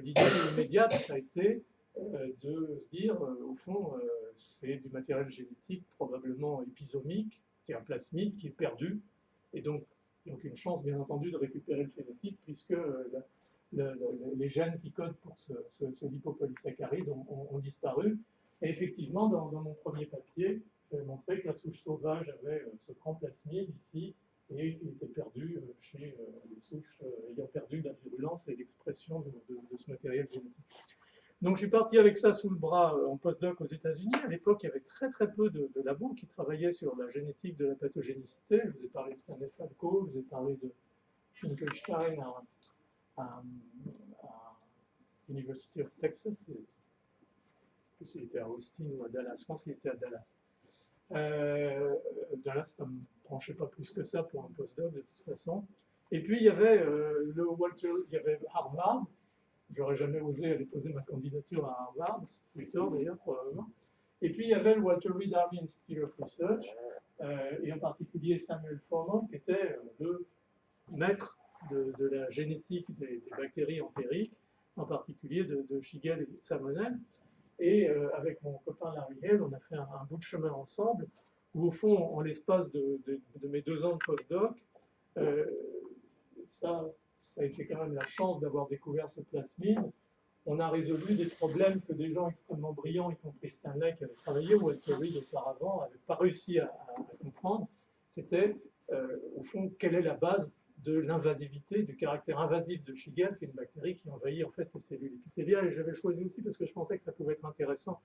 l'idée immédiate, ça a été de se dire, au fond, c'est du matériel génétique probablement épisomique, c'est un plasmide qui est perdu, et donc une chance bien entendu de récupérer le phénotype, puisque les gènes qui codent pour ce lipopolysaccharide ont disparu. Et effectivement, dans mon premier papier, j'avais montré que la souche sauvage avait ce grand plasmide ici, et il était perdu chez les souches ayant perdu la virulence et l'expression de ce matériel génétique. Donc je suis parti avec ça sous le bras en postdoc aux États-Unis. À l'époque, il y avait très très peu de labos qui travaillaient sur la génétique de la pathogénicité. Je vous ai parlé de Stanley Falco, je vous ai parlé de Finkelstein à University of Texas. Je ne sais plus s'il était à Austin ou à Dallas. Je pense qu'il était à Dallas. Dallas, ça ne me branchait pas plus que ça pour un postdoc de toute façon. Et puis il y avait il y avait Harvard. J'aurais jamais osé aller poser ma candidature à Harvard, plus tard d'ailleurs probablement. Et puis il y avait le Walter Reed Army Institute of Research, et en particulier Samuel Forman, qui était le maître de la génétique des bactéries entériques, en particulier de Shigella et de Salmonelle. Et avec mon copain Larry Hale, on a fait un bout de chemin ensemble, où au fond, en l'espace de mes 2 ans de postdoc, euh, ça a été quand même la chance d'avoir découvert ce plasmide. On a résolu des problèmes que des gens extrêmement brillants, y compris Stanley qui avait travaillé, ou Walter Reed auparavant, n'avaient pas réussi à comprendre. C'était, au fond, quelle est la base de l'invasivité, du caractère invasif de Shigella, qui est une bactérie qui envahit en fait les cellules épithéliales. Et j'avais choisi aussi parce que je pensais que ça pouvait être intéressant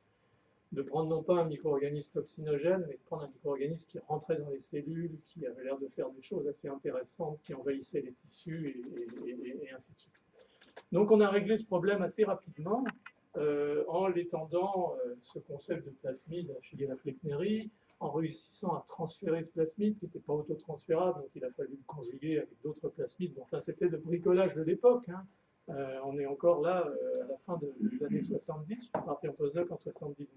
de prendre non pas un micro-organisme toxinogène, mais de prendre un micro-organisme qui rentrait dans les cellules, qui avait l'air de faire des choses assez intéressantes, qui envahissait les tissus, et ainsi de suite. Donc on a réglé ce problème assez rapidement en l'étendant, ce concept de plasmide à Shigella flexneri, en réussissant à transférer ce plasmide qui n'était pas autotransférable, donc il a fallu le conjuguer avec d'autres plasmides. Bon, enfin, c'était le bricolage de l'époque. Hein. On est encore là à la fin des années 70, je suis parti en postdoc en 79.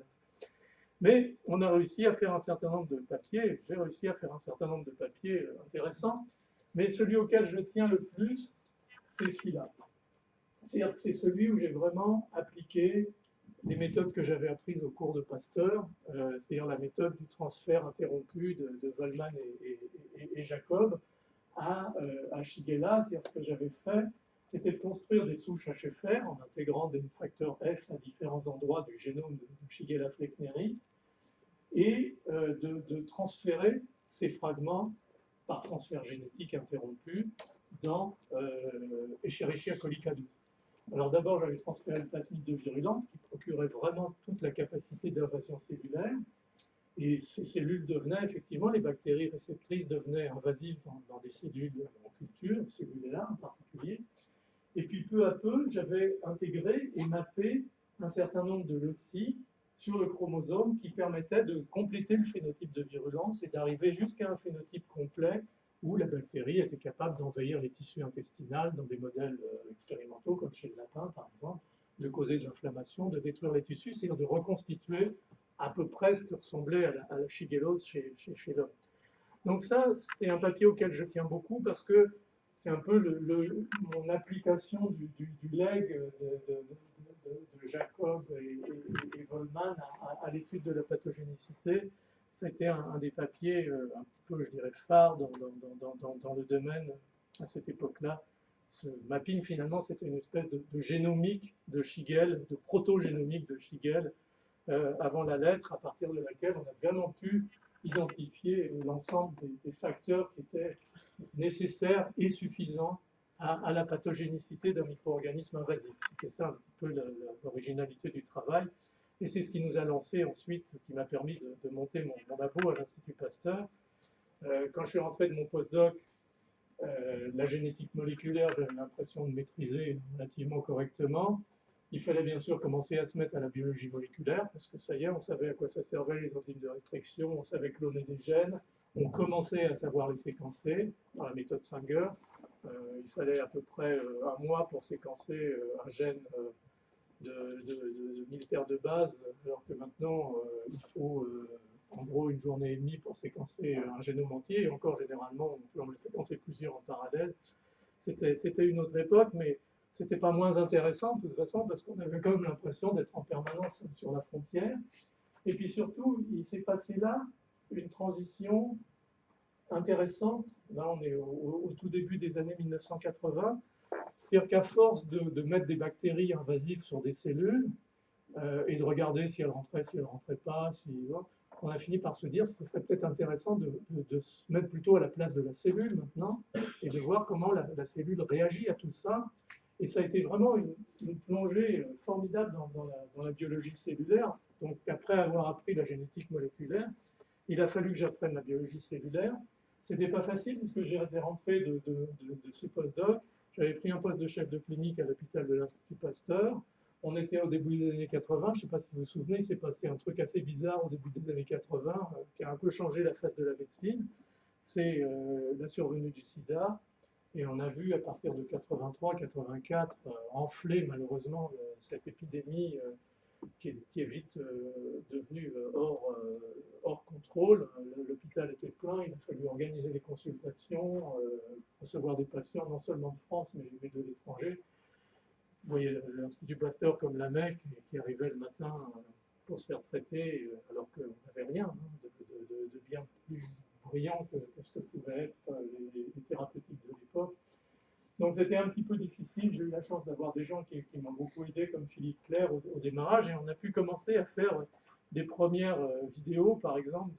Mais on a réussi à faire un certain nombre de papiers, j'ai réussi à faire un certain nombre de papiers intéressants, mais celui auquel je tiens le plus, c'est celui-là. C'est-à-dire que c'est celui où j'ai vraiment appliqué les méthodes que j'avais apprises au cours de Pasteur, c'est-à-dire la méthode du transfert interrompu de Waldman et Jacob à Shigella. C'est-à-dire ce que j'avais fait, c'était de construire des souches HFR en intégrant des facteurs F à différents endroits du génome de Shigella flexneri et de transférer ces fragments par transfert génétique interrompu dans Escherichia coli K12. Alors d'abord, j'avais transféré le plasmide de virulence qui procurait vraiment toute la capacité d'invasion cellulaire. Et ces cellules devenaient, effectivement, les bactéries réceptrices devenaient invasives dans des cellules en culture, cellulaires en particulier. Et puis peu à peu, j'avais intégré et mappé un certain nombre de loci sur le chromosome qui permettaient de compléter le phénotype de virulence et d'arriver jusqu'à un phénotype complet où la bactérie était capable d'envahir les tissus intestinaux dans des modèles expérimentaux, comme chez le lapin par exemple, de causer de l'inflammation, de détruire les tissus, c'est-à-dire de reconstituer à peu près ce que ressemblait à la shigellose chez l'homme. Donc ça, c'est un papier auquel je tiens beaucoup parce que c'est un peu mon application du leg de Jacob et Waldman à l'étude de la pathogénicité. C'était un des papiers un petit peu, je dirais, phare dans le domaine à cette époque-là. Ce mapping, finalement, c'était une espèce de génomique de Shigella, de proto-génomique de Shigella, avant la lettre, à partir de laquelle on a vraiment pu identifier l'ensemble des facteurs qui étaient nécessaires et suffisants à la pathogénicité d'un micro-organisme invasif. C'était ça un petit peu l'originalité du travail. Et c'est ce qui nous a lancé ensuite, qui m'a permis de monter mon labo à l'Institut Pasteur. Quand je suis rentré de mon postdoc, la génétique moléculaire, j'avais l'impression de maîtriser relativement correctement. Il fallait bien sûr commencer à se mettre à la biologie moléculaire, parce que ça y est, on savait à quoi ça servait les enzymes de restriction, on savait cloner des gènes, on commençait à savoir les séquencer dans la méthode Sanger. Il fallait à peu près un mois pour séquencer un gène de militaire de base, alors que maintenant, il faut en gros une journée et demie pour séquencer un génome entier, et encore généralement, on peut en séquencer plusieurs en parallèle. C'était une autre époque, mais c'était pas moins intéressant de toute façon, parce qu'on avait quand même l'impression d'être en permanence sur la frontière. Et puis surtout, il s'est passé là une transition intéressante. Là, on est au tout début des années 1980. C'est-à-dire qu'à force de mettre des bactéries invasives sur des cellules et de regarder si elles rentraient, si elles ne rentraient pas, on a fini par se dire que ce serait peut-être intéressant de se mettre plutôt à la place de la cellule maintenant et de voir comment la cellule réagit à tout ça. Et ça a été vraiment une plongée formidable dans la biologie cellulaire. Donc après avoir appris la génétique moléculaire, il a fallu que j'apprenne la biologie cellulaire. C'était pas facile parce que j'étais rentré de ce postdoc. J'avais pris un poste de chef de clinique à l'hôpital de l'Institut Pasteur. On était au début des années 80. Je ne sais pas si vous vous souvenez, il s'est passé un truc assez bizarre au début des années 80 qui a un peu changé la face de la médecine. C'est la survenue du sida. Et on a vu à partir de 83-84 enfler malheureusement cette épidémie qui est vite devenu hors contrôle. L'hôpital était plein, il a fallu organiser les consultations, recevoir des patients non seulement de France mais de l'étranger. Vous voyez l'Institut Pasteur comme la Mecque qui arrivait le matin pour se faire traiter alors qu'on n'avait rien de bien plus brillant que ce que pouvaient être les thérapeutiques de l'époque. Donc c'était un petit peu difficile, j'ai eu la chance d'avoir des gens qui m'ont beaucoup aidé comme Philippe Clair au démarrage et on a pu commencer à faire des premières vidéos par exemple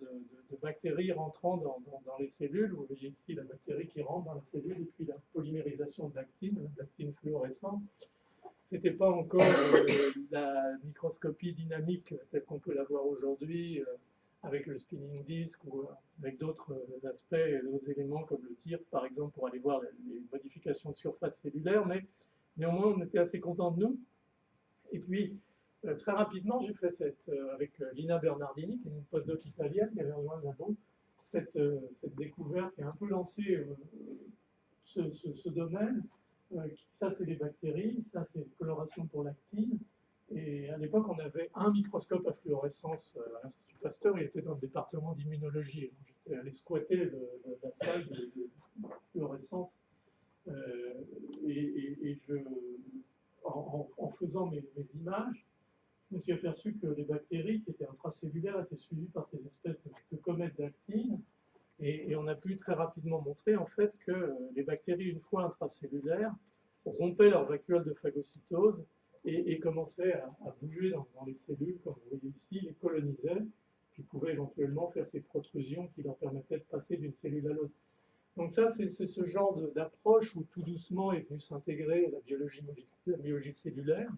de bactéries rentrant dans les cellules. Vous voyez ici la bactérie qui rentre dans la cellule et puis la polymérisation de l'actine fluorescente. C'était pas encore la microscopie dynamique telle qu'on peut l'avoir aujourd'hui avec le spinning disk ou avec d'autres aspects, d'autres éléments comme le TIR par exemple pour aller voir les modifications de surface cellulaire, mais néanmoins on était assez contents de nous. Et puis très rapidement j'ai fait avec Lina Bernardini, qui est une postdoc italienne qui avait rejoint Zabo, cette découverte qui a un peu lancé ce domaine. Ça, c'est les bactéries, ça, c'est coloration pour l'actine. Et à l'époque, on avait un microscope à fluorescence à l'Institut Pasteur, il était dans le département d'immunologie. J'étais allé squatter la salle de fluorescence en faisant mes images, je me suis aperçu que les bactéries qui étaient intracellulaires étaient suivies par ces espèces de comètes d'actine. Et on a pu très rapidement montrer en fait que les bactéries, une fois intracellulaires, rompaient leur vacuole de phagocytose et commençaient à bouger dans les cellules, comme vous voyez ici, les colonisaient, puis pouvaient éventuellement faire ces protrusions qui leur permettaient de passer d'une cellule à l'autre. Donc ça, c'est ce genre d'approche où tout doucement est venu s'intégrer la biologie cellulaire,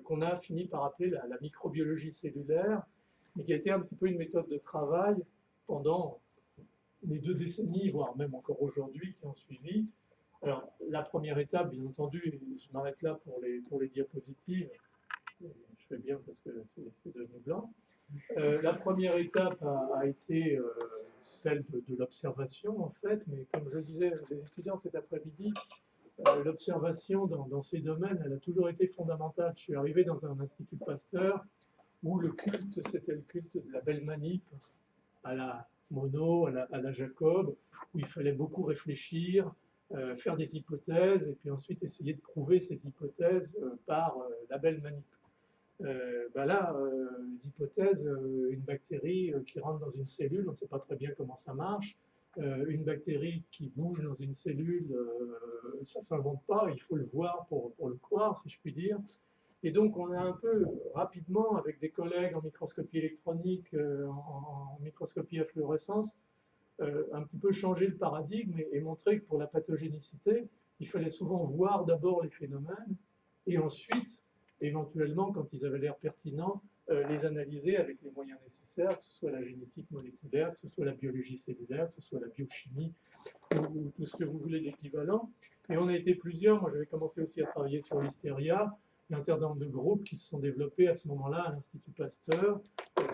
qu'on a fini par appeler la microbiologie cellulaire, mais qui a été un petit peu une méthode de travail pendant les 2 décennies, voire même encore aujourd'hui, qui ont suivi. Alors, la première étape, bien entendu, je m'arrête là pour les diapositives, je fais bien parce que c'est devenu blanc. La première étape a été celle de l'observation, en fait, mais comme je disais aux étudiants cet après-midi, l'observation dans ces domaines, elle a toujours été fondamentale. Je suis arrivé dans un institut Pasteur où le culte, c'était le culte de la belle manip à la Monod, à la Jacob, où il fallait beaucoup réfléchir, faire des hypothèses, et puis ensuite essayer de prouver ces hypothèses par la belle manip. Là, les hypothèses, une bactérie qui rentre dans une cellule, on ne sait pas très bien comment ça marche. Une bactérie qui bouge dans une cellule, ça ne s'invente pas, il faut le voir pour le croire, si je puis dire. Et donc, on a un peu rapidement, avec des collègues en microscopie électronique, en microscopie à fluorescence, un petit peu changé le paradigme et montré que pour la pathogénicité, il fallait souvent voir d'abord les phénomènes et ensuite, éventuellement, quand ils avaient l'air pertinents, les analyser avec les moyens nécessaires, que ce soit la génétique moléculaire, que ce soit la biologie cellulaire, que ce soit la biochimie, ou tout ce que vous voulez d'équivalent. Et on a été plusieurs, moi j'avais commencé aussi à travailler sur l'hystéria. Il y a un certain nombre de groupes qui se sont développés à ce moment-là à l'Institut Pasteur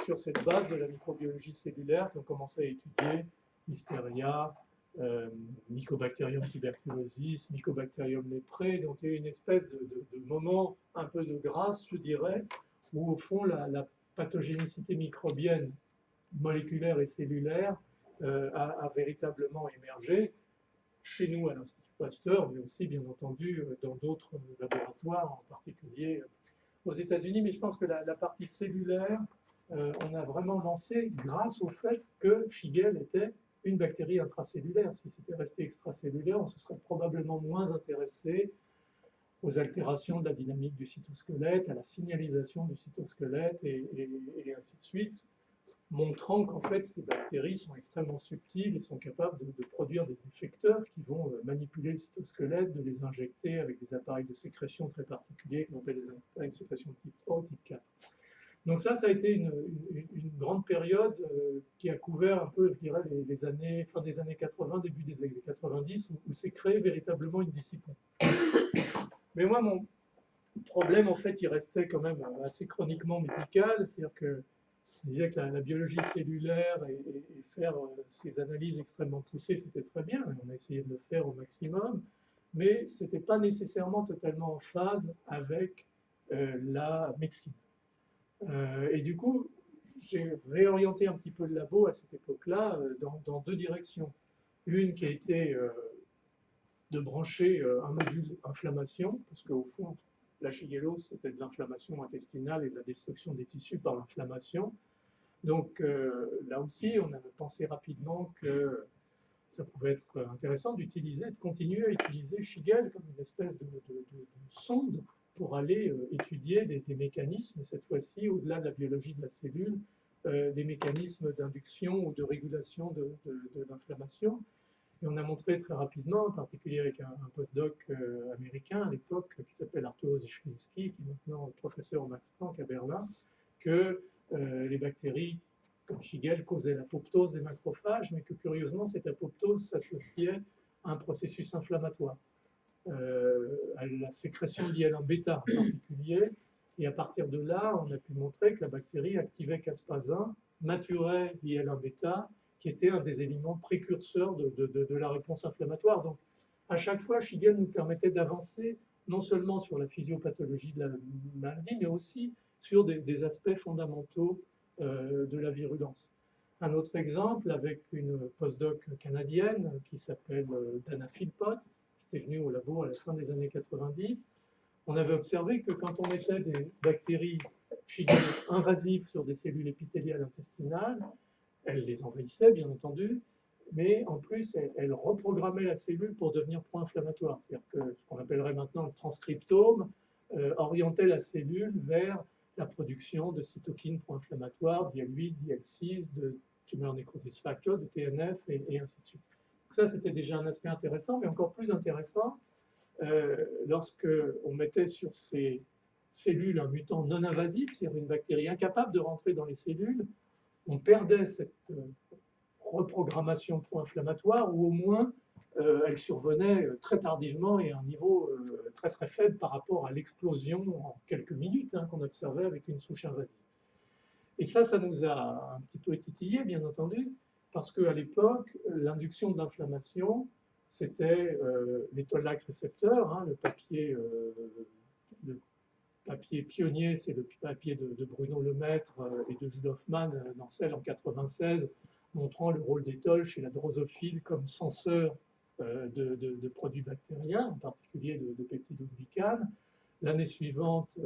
sur cette base de la microbiologie cellulaire qui ont commencé à étudier l'hystéria, Mycobacterium tuberculosis, Mycobacterium leprae. Donc il y a eu une espèce de moment un peu de grâce, je dirais, où au fond la pathogénicité microbienne moléculaire et cellulaire a véritablement émergé chez nous à l'Institut Pasteur, mais aussi bien entendu dans d'autres laboratoires, en particulier aux États-Unis. Mais je pense que la partie cellulaire, on a vraiment lancé grâce au fait que Shigelle était une bactérie intracellulaire. Si c'était resté extracellulaire, on se serait probablement moins intéressé aux altérations de la dynamique du cytosquelette, à la signalisation du cytosquelette et ainsi de suite, montrant qu'en fait ces bactéries sont extrêmement subtiles et sont capables de produire des effecteurs qui vont manipuler le cytosquelette, de les injecter avec des appareils de sécrétion très particuliers qu'on appelle les appareils de sécrétion de type O, type 4. Donc ça a été une grande période qui a couvert un peu, je dirais, les années, fin des années 80, début des années 90, où s'est créée véritablement une discipline. Mais moi, mon problème, en fait, il restait quand même assez chroniquement médical, c'est-à-dire que je disais que la biologie cellulaire et faire ces analyses extrêmement poussées, c'était très bien, on a essayé de le faire au maximum, mais ce n'était pas nécessairement totalement en phase avec la médecine. Et du coup, j'ai réorienté un petit peu le labo à cette époque-là dans deux directions. Une qui a été de brancher un module inflammation, parce qu'au fond, la shigellose, c'était de l'inflammation intestinale et de la destruction des tissus par l'inflammation. Donc là aussi, on avait pensé rapidement que ça pouvait être intéressant d'utiliser, de continuer à utiliser Shigelle comme une espèce de sonde pour aller étudier des mécanismes, cette fois-ci au-delà de la biologie de la cellule, des mécanismes d'induction ou de régulation de l'inflammation. Et on a montré très rapidement, en particulier avec un postdoc américain à l'époque qui s'appelle Arturo Zichlinski, qui est maintenant professeur au Max Planck à Berlin, que les bactéries comme Shigelle causaient l'apoptose des macrophages, mais que curieusement, cette apoptose s'associait à un processus inflammatoire, à la sécrétion d'IL-1β en particulier. Et à partir de là, on a pu montrer que la bactérie activait caspase-1, maturait l'IL-1β, qui était un des éléments précurseurs de la réponse inflammatoire. Donc, à chaque fois, Shigelle nous permettait d'avancer non seulement sur la physiopathologie de la maladie, mais aussi sur des aspects fondamentaux de la virulence. Un autre exemple avec une postdoc canadienne qui s'appelle Dana Philpott, qui était venue au labo à la fin des années 90. On avait observé que quand on mettait des bactéries Shigelle invasives sur des cellules épithéliales intestinales, elles les envahissaient bien entendu, mais en plus elles reprogrammaient la cellule pour devenir pro-inflammatoire. C'est-à-dire que ce qu'on appellerait maintenant le transcriptome orientait la cellule vers la production de cytokines pro-inflammatoires, d'IL-8, d'IL-6, de tumor necrosis factor, de TNF et ainsi de suite. Donc ça, c'était déjà un aspect intéressant, mais encore plus intéressant, lorsque on mettait sur ces cellules un mutant non invasif, c'est-à-dire une bactérie incapable de rentrer dans les cellules, on perdait cette reprogrammation pro-inflammatoire, ou au moins elle survenait très tardivement et à un niveau très très faible par rapport à l'explosion en quelques minutes qu'on observait avec une souche invasive. Et ça nous a un petit peu titillé, bien entendu, parce qu'à l'époque, l'induction de l'inflammation, c'était les toll-like récepteurs, le papier pionnier, c'est le papier de Bruno Lemaître et de Jules Hoffman dans Cell en 96, montrant le rôle des tolls chez la drosophile comme censeur de produits bactériens, en particulier de peptidoglycanes. L'année suivante,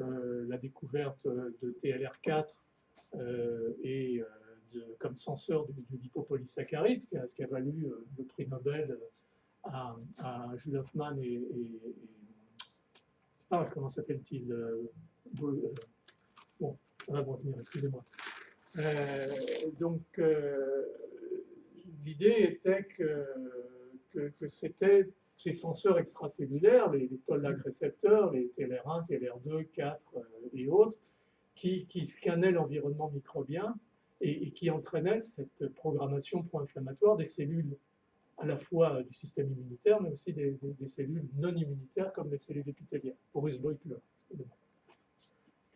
la découverte de TLR4 comme censeur du lipopolysaccharide, ce qui a valu le prix Nobel à Jules Hoffman et comment s'appelle-t-il bon, on va revenir, excusez-moi. Donc, l'idée était que c'était ces senseurs extracellulaires, les toll-like récepteurs, les TLR1, TLR2, 4 et autres, qui scannaient l'environnement microbien et qui entraînaient cette programmation pro-inflammatoire des cellules à la fois du système immunitaire, mais aussi des cellules non immunitaires, comme les cellules épithéliales. Boris Beutler, excusez-moi.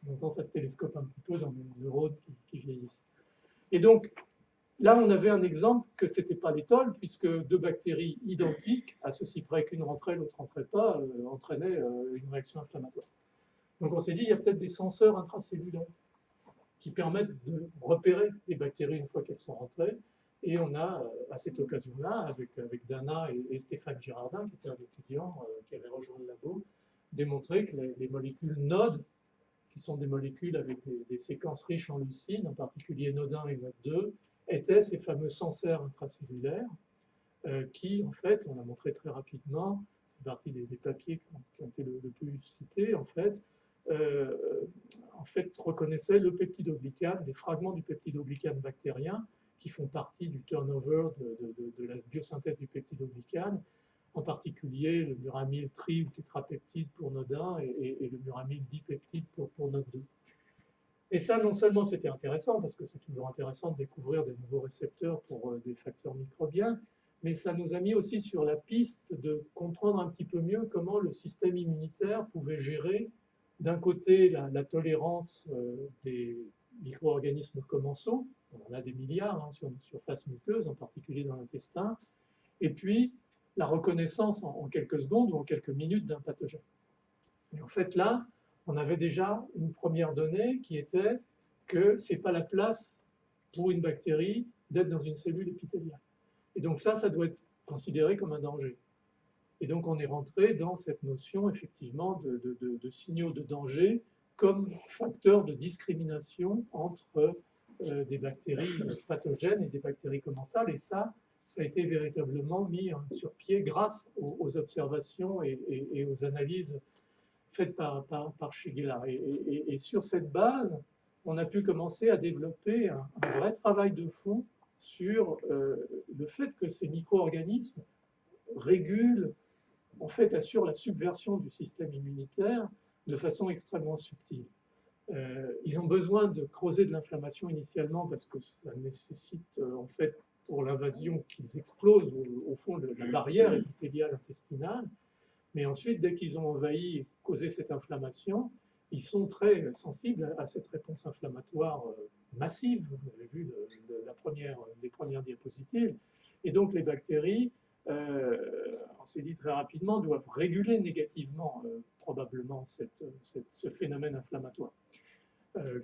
Longtemps, ça se télescope un petit peu dans les neurones qui vieillissent. Et donc, là, on avait un exemple que ce n'était pas des tolls, puisque deux bactéries identiques, à ceci près qu'une rentrait, l'autre ne rentrait pas, entraînaient une réaction inflammatoire. Donc, on s'est dit, il y a peut-être des senseurs intracellulaires qui permettent de repérer les bactéries une fois qu'elles sont rentrées. Et on a, à cette occasion-là, avec Dana et Stéphane Girardin, qui était un étudiant qui avait rejoint le labo, démontré que les molécules NOD, qui sont des molécules avec des séquences riches en leucine, en particulier NOD1 et NOD2, étaient ces fameux senseurs intracellulaires qui, en fait, on a montré très rapidement, c'est partie des papiers qui ont été le plus cités, en fait, reconnaissaient le peptidoglycane, des fragments du peptidoglycane bactérien qui font partie du turnover de la biosynthèse du peptidoglycane, en particulier le muramyl tri ou tétrapeptide pour NOD1 et le muramyl dipeptide pour NOD2. Et ça, non seulement c'était intéressant, parce que c'est toujours intéressant de découvrir des nouveaux récepteurs pour des facteurs microbiens, mais ça nous a mis aussi sur la piste de comprendre un petit peu mieux comment le système immunitaire pouvait gérer d'un côté la tolérance des micro-organismes commensaux, on en a des milliards sur notre surface muqueuse, en particulier dans l'intestin, et puis la reconnaissance en quelques secondes ou en quelques minutes d'un pathogène. Et en fait là, on avait déjà une première donnée qui était que ce n'est pas la place pour une bactérie d'être dans une cellule épithéliale. Et donc ça doit être considéré comme un danger. Et donc on est rentré dans cette notion effectivement de signaux de danger comme facteur de discrimination entre des bactéries pathogènes et des bactéries commensales. Et ça a été véritablement mis sur pied grâce aux observations et aux analyses faites par Shigella. Et sur cette base, on a pu commencer à développer un vrai travail de fond sur le fait que ces micro-organismes régulent, en fait, assurent la subversion du système immunitaire de façon extrêmement subtile. Ils ont besoin de creuser de l'inflammation initialement parce que ça nécessite, en fait, pour l'invasion, qu'ils explosent au fond de la barrière épithéliale intestinale. Mais ensuite, dès qu'ils ont envahi et causé cette inflammation, ils sont très sensibles à cette réponse inflammatoire massive. Vous avez vu les premières diapositives. Et donc, les bactéries, on s'est dit très rapidement, doivent réguler négativement probablement ce phénomène inflammatoire,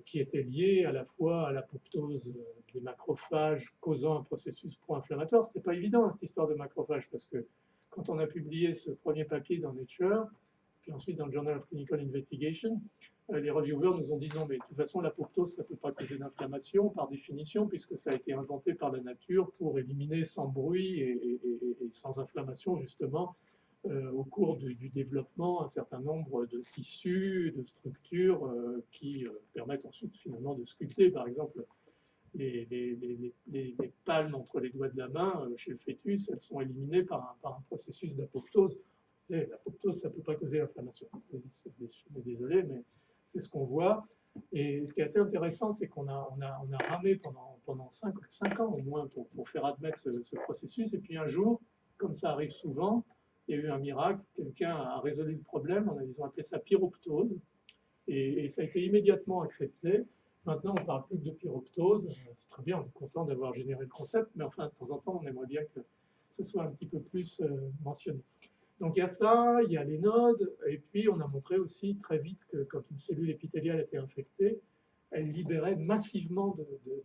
qui était lié à la fois à l'apoptose des macrophages causant un processus pro-inflammatoire. Ce n'était pas évident, cette histoire de macrophages, parce que quand on a publié ce premier papier dans Nature, puis ensuite dans le Journal of Clinical Investigation, les reviewers nous ont dit non, mais de toute façon, l'apoptose, ça ne peut pas causer d'inflammation par définition, puisque ça a été inventé par la nature pour éliminer sans bruit et sans inflammation, justement, au cours du développement, un certain nombre de tissus, de structures qui permettent ensuite finalement de sculpter, par exemple, les palmes entre les doigts de la main chez le fœtus, elles sont éliminées par un processus d'apoptose. L'apoptose, ça ne peut pas causer l'inflammation. Je suis désolé, mais c'est ce qu'on voit. Et ce qui est assez intéressant, c'est qu'on a ramé pendant 5 ans au moins pour faire admettre ce processus. Et puis un jour, comme ça arrive souvent, il y a eu un miracle, quelqu'un a résolu le problème, ils ont appelé ça pyroptose, et ça a été immédiatement accepté. Maintenant, on ne parle plus que de pyroptose, c'est très bien, on est content d'avoir généré le concept, mais enfin, de temps en temps, on aimerait bien que ce soit un petit peu plus mentionné. Donc il y a ça, il y a les nodes, et puis on a montré aussi très vite que quand une cellule épithéliale était infectée, elle libérait massivement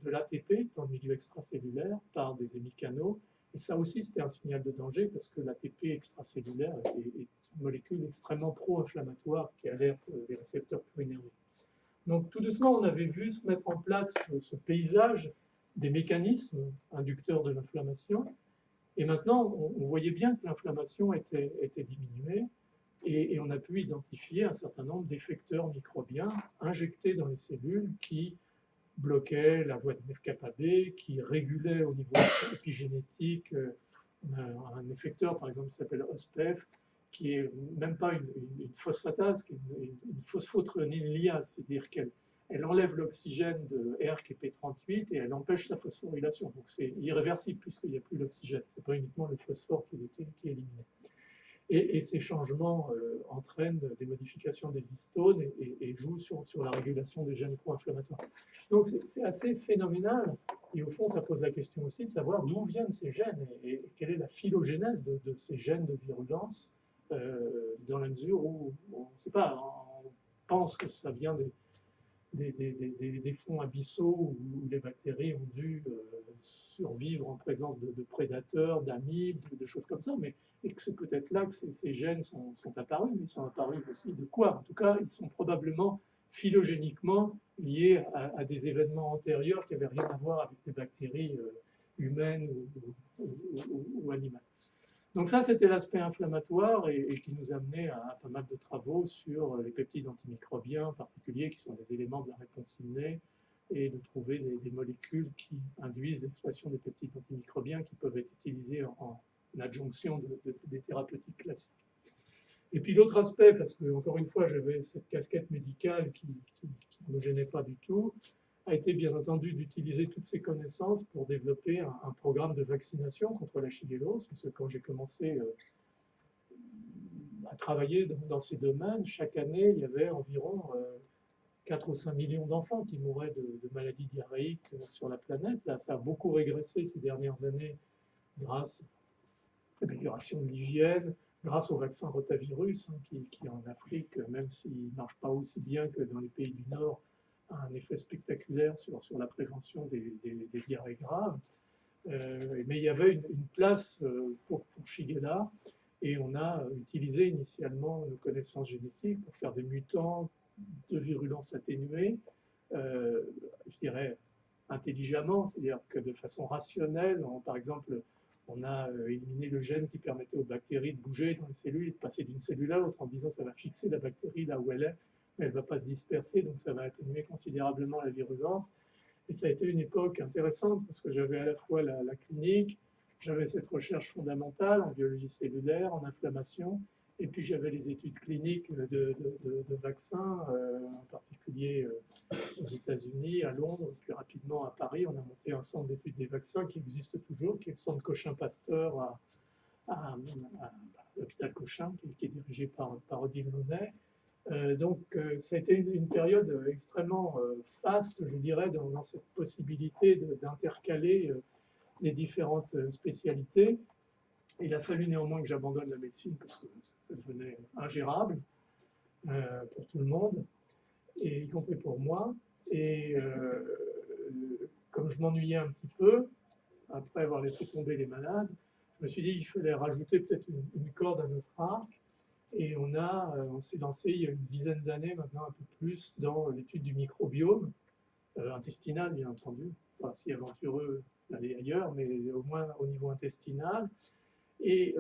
de l'ATP dans le milieu extracellulaire par des hémicanaux. Et ça aussi, c'était un signal de danger parce que l'ATP extracellulaire est une molécule extrêmement pro-inflammatoire qui alerte les récepteurs pro-énervés. Donc tout doucement, on avait vu se mettre en place ce paysage des mécanismes inducteurs de l'inflammation. Et maintenant, on voyait bien que l'inflammation était diminuée et on a pu identifier un certain nombre d'effecteurs microbiens injectés dans les cellules qui bloquaient la voie de NF-κB, qui régulaient au niveau épigénétique un effecteur, par exemple, qui s'appelle OSPEF, qui est même pas une phosphatase, qui est une phosphotrionylase, c'est-à-dire qu'elle enlève l'oxygène de RQP38 et elle empêche sa phosphorylation. Donc c'est irréversible puisqu'il n'y a plus l'oxygène. Ce n'est pas uniquement le phosphore qui est éliminé. Et ces changements entraînent des modifications des histones et jouent sur la régulation des gènes pro-inflammatoires. Donc c'est assez phénoménal. Et au fond, ça pose la question aussi de savoir d'où viennent ces gènes et quelle est la phylogénèse de ces gènes de virulence, dans la mesure où on ne sait pas, on pense que ça vient des fonds abyssaux où les bactéries ont dû survivre en présence de prédateurs, d'amibes, de choses comme ça, mais et que c'est peut-être là que ces gènes sont apparus, mais ils sont apparus aussi de quoi? En tout cas, ils sont probablement phylogéniquement liés à des événements antérieurs qui n'avaient rien à voir avec des bactéries humaines ou animales. Donc ça, c'était l'aspect inflammatoire et qui nous amenait à pas mal de travaux sur les peptides antimicrobiens en particulier, qui sont des éléments de la réponse innée, et de trouver des molécules qui induisent l'expression des peptides antimicrobiens qui peuvent être utilisés en adjonction des thérapeutiques classiques. Et puis l'autre aspect, parce que encore une fois, j'avais cette casquette médicale qui ne me gênait pas du tout, a été bien entendu d'utiliser toutes ces connaissances pour développer un programme de vaccination contre la shigellose, parce que quand j'ai commencé à travailler dans ces domaines, chaque année, il y avait environ 4 ou 5 millions d'enfants qui mouraient de maladies diarrhéiques sur la planète. Là, ça a beaucoup régressé ces dernières années grâce à l'amélioration de l'hygiène, grâce au vaccin rotavirus, qui en Afrique, même s'il ne marche pas aussi bien que dans les pays du Nord, un effet spectaculaire sur la prévention des diarrhées graves. Mais il y avait une place pour Shigella, et on a utilisé initialement nos connaissances génétiques pour faire des mutants de virulence atténuée, je dirais intelligemment, c'est-à-dire que de façon rationnelle, par exemple, on a éliminé le gène qui permettait aux bactéries de bouger dans les cellules et de passer d'une cellule à l'autre en disant que ça va fixer la bactérie là où elle est, mais elle ne va pas se disperser, donc ça va atténuer considérablement la virulence. Et ça a été une époque intéressante parce que j'avais à la fois la clinique, j'avais cette recherche fondamentale en biologie cellulaire, en inflammation, et puis j'avais les études cliniques de vaccins, en particulier aux États-Unis, à Londres, plus rapidement à Paris. On a monté un centre d'études des vaccins qui existe toujours, qui est le centre Cochin-Pasteur à l'hôpital Cochin, qui est dirigé par Odile Launay. Donc, ça a été une période extrêmement faste, je dirais, dans cette possibilité d'intercaler les différentes spécialités. Il a fallu néanmoins que j'abandonne la médecine parce que ça devenait ingérable pour tout le monde, et y compris pour moi. Et comme je m'ennuyais un petit peu, après avoir laissé tomber les malades, je me suis dit qu'il fallait rajouter peut-être une corde à notre arc. Et on s'est lancé il y a une dizaine d'années, maintenant un peu plus, dans l'étude du microbiome intestinal, bien entendu. Pas si aventureux d'aller ailleurs, mais au moins au niveau intestinal. Et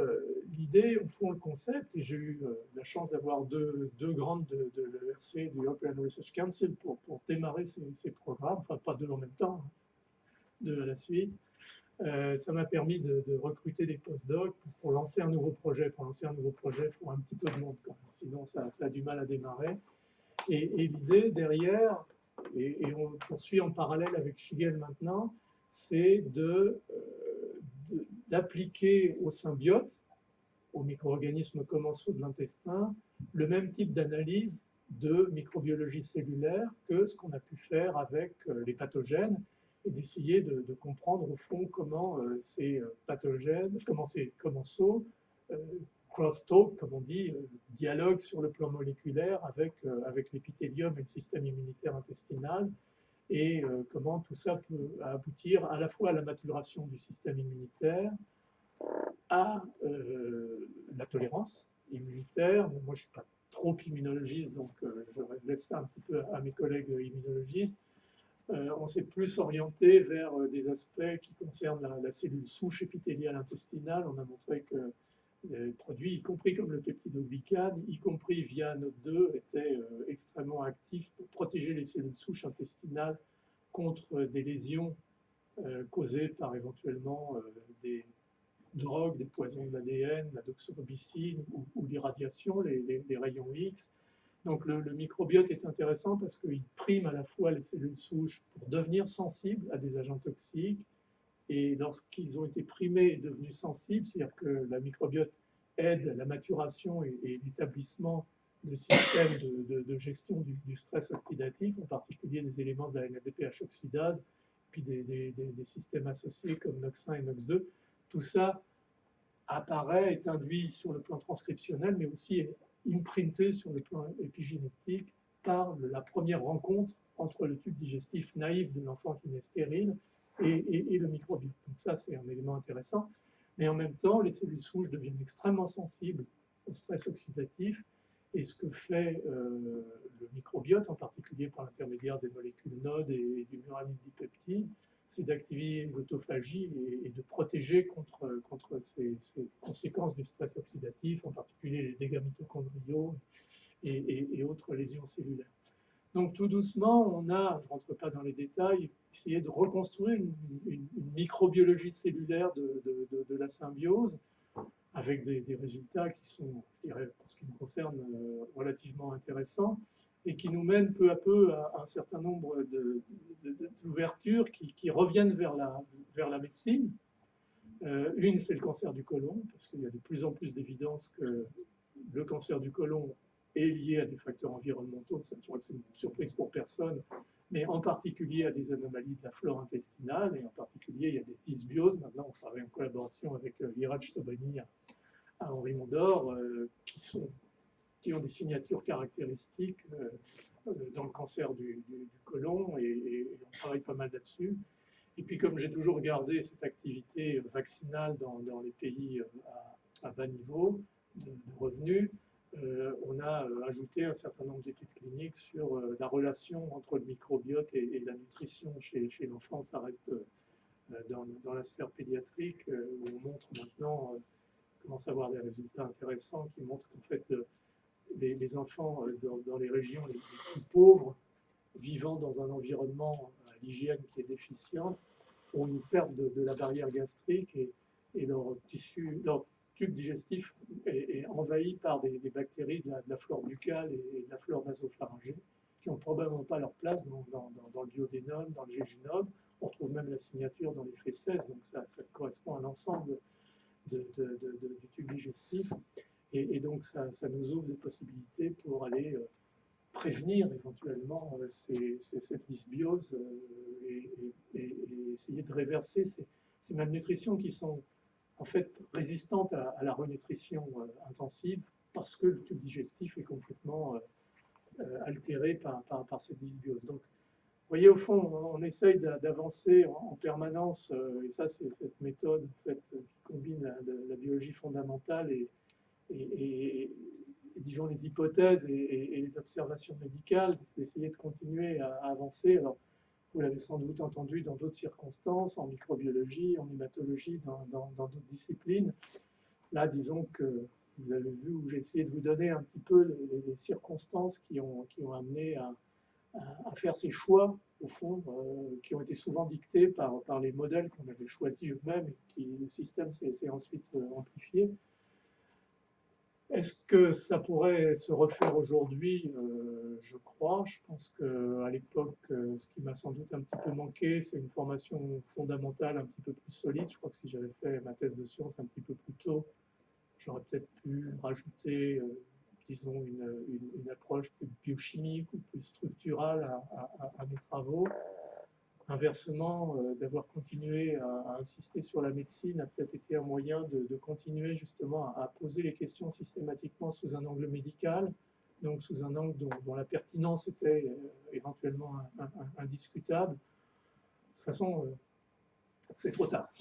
l'idée, au fond, le concept, et j'ai eu la chance d'avoir deux grandes de l'ERC, du European Research Council, pour démarrer ces programmes, enfin pas deux en même temps, hein, deux à la suite. Ça m'a permis de recruter des postdocs pour lancer un nouveau projet. Pour lancer un nouveau projet, il faut un petit peu de monde, quand même. Sinon ça a du mal à démarrer. Et l'idée derrière, et on poursuit en parallèle avec Shigel maintenant, c'est d'appliquer aux symbiotes, aux micro-organismes commensaux de l'intestin, le même type d'analyse de microbiologie cellulaire que ce qu'on a pu faire avec les pathogènes, et d'essayer de comprendre au fond comment ces pathogènes, comment ces commensaux, crosstalk, comme on dit, dialoguent sur le plan moléculaire avec l'épithélium et le système immunitaire intestinal, et comment tout ça peut aboutir à la fois à la maturation du système immunitaire, à la tolérance immunitaire. Moi, je ne suis pas trop immunologiste, donc je laisse ça un petit peu à mes collègues immunologistes. On s'est plus orienté vers des aspects qui concernent la cellule souche épithéliale intestinale. On a montré que les produits, y compris comme le peptidoglycane, y compris via NOT2, étaient extrêmement actifs pour protéger les cellules souches intestinales contre des lésions causées par éventuellement des drogues, des poisons de l'ADN, la doxorubicine ou l'irradiation, les rayons X. Donc le microbiote est intéressant parce qu'il prime à la fois les cellules souches pour devenir sensibles à des agents toxiques, et lorsqu'ils ont été primés et devenus sensibles, c'est-à-dire que la microbiote aide à la maturation et l'établissement de systèmes de gestion du stress oxydatif, en particulier des éléments de la NADPH oxydase, puis des systèmes associés comme NOX1 et NOX2, tout ça apparaît, est induit sur le plan transcriptionnel, mais aussi est imprinté sur le plan épigénétique par la première rencontre entre le tube digestif naïf de l'enfant qui naît stérile et le microbiote. Donc ça, c'est un élément intéressant. Mais en même temps, les cellules souches deviennent extrêmement sensibles au stress oxydatif, et ce que fait le microbiote, en particulier par l'intermédiaire des molécules NOD et du muramide dipeptide, c'est d'activer l'autophagie et de protéger contre ces conséquences du stress oxydatif, en particulier les dégâts mitochondriaux et autres lésions cellulaires. Donc tout doucement, on a, je ne rentre pas dans les détails, essayé de reconstruire une microbiologie cellulaire de la symbiose, avec des résultats qui sont, je dirais, pour ce qui me concerne, relativement intéressants, et qui nous mènent peu à peu à un certain nombre d'ouvertures qui reviennent vers la médecine. Une, c'est le cancer du côlon, parce qu'il y a de plus en plus d'évidence que le cancer du côlon est lié à des facteurs environnementaux. Ça, je crois que c'est une surprise pour personne, mais en particulier à des anomalies de la flore intestinale, et en particulier, il y a des dysbioses. Maintenant, on travaille en collaboration avec Viraj Sobani à Henri Mondor, qui ont des signatures caractéristiques dans le cancer du côlon, et on travaille pas mal là-dessus. Et puis comme j'ai toujours gardé cette activité vaccinale dans les pays à bas niveau de revenus, on a ajouté un certain nombre d'études cliniques sur la relation entre le microbiote et la nutrition chez l'enfant. Ça reste dans la sphère pédiatrique, où on montre maintenant, commence à avoir des résultats intéressants qui montrent qu'en fait les enfants dans les régions les plus pauvres, vivant dans un environnement à l'hygiène qui est déficiente, ont une perte de la barrière gastrique, et leur tube digestif est envahi par des bactéries de la flore buccale et de la flore nasopharyngée, qui n'ont probablement pas leur place dans le duodénum, dans le jéjunum. On retrouve même la signature dans les fesses, donc ça correspond à l'ensemble du tube digestif. Et donc ça nous ouvre des possibilités pour aller prévenir éventuellement cette dysbiose et essayer de réverser ces malnutritions qui sont en fait résistantes à la renutrition intensive, parce que le tube digestif est complètement altéré par cette dysbiose. Donc, vous voyez, au fond, on essaye d'avancer en permanence, et ça, c'est cette méthode en fait, qui combine la biologie fondamentale et disons les hypothèses et les observations médicales, d'essayer de continuer à avancer. Alors, vous l'avez sans doute entendu dans d'autres circonstances, en microbiologie, en hématologie, dans d'autres disciplines. Là, disons que vous avez vu où j'ai essayé de vous donner un petit peu les circonstances qui ont amené à faire ces choix, au fond, qui ont été souvent dictés par les modèles qu'on avait choisis eux-mêmes, et qui le système s'est ensuite amplifié. Est-ce que ça pourrait se refaire aujourd'hui? Je crois. Je pense qu'à l'époque, ce qui m'a sans doute un petit peu manqué, c'est une formation fondamentale un petit peu plus solide. Je crois que si j'avais fait ma thèse de sciences un petit peu plus tôt, j'aurais peut-être pu rajouter, disons, une approche plus biochimique ou plus structurale à mes travaux. Inversement, d'avoir continué à insister sur la médecine a peut-être été un moyen de continuer justement à poser les questions systématiquement sous un angle médical, donc sous un angle dont la pertinence était éventuellement indiscutable. De toute façon, c'est trop tard.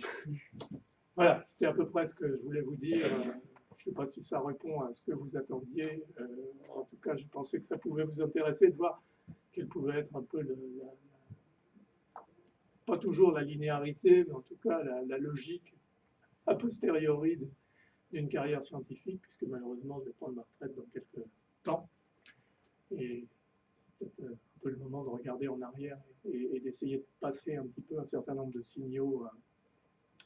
Voilà, c'était à peu près ce que je voulais vous dire. Je ne sais pas si ça répond à ce que vous attendiez. En tout cas, je pensais que ça pouvait vous intéresser de voir quelle pouvait être un peu pas toujours la linéarité, mais en tout cas la logique a posteriori d'une carrière scientifique, puisque malheureusement je vais prendre ma retraite dans quelques temps. Et c'est peut-être un peu le moment de regarder en arrière et d'essayer de passer un petit peu un certain nombre de signaux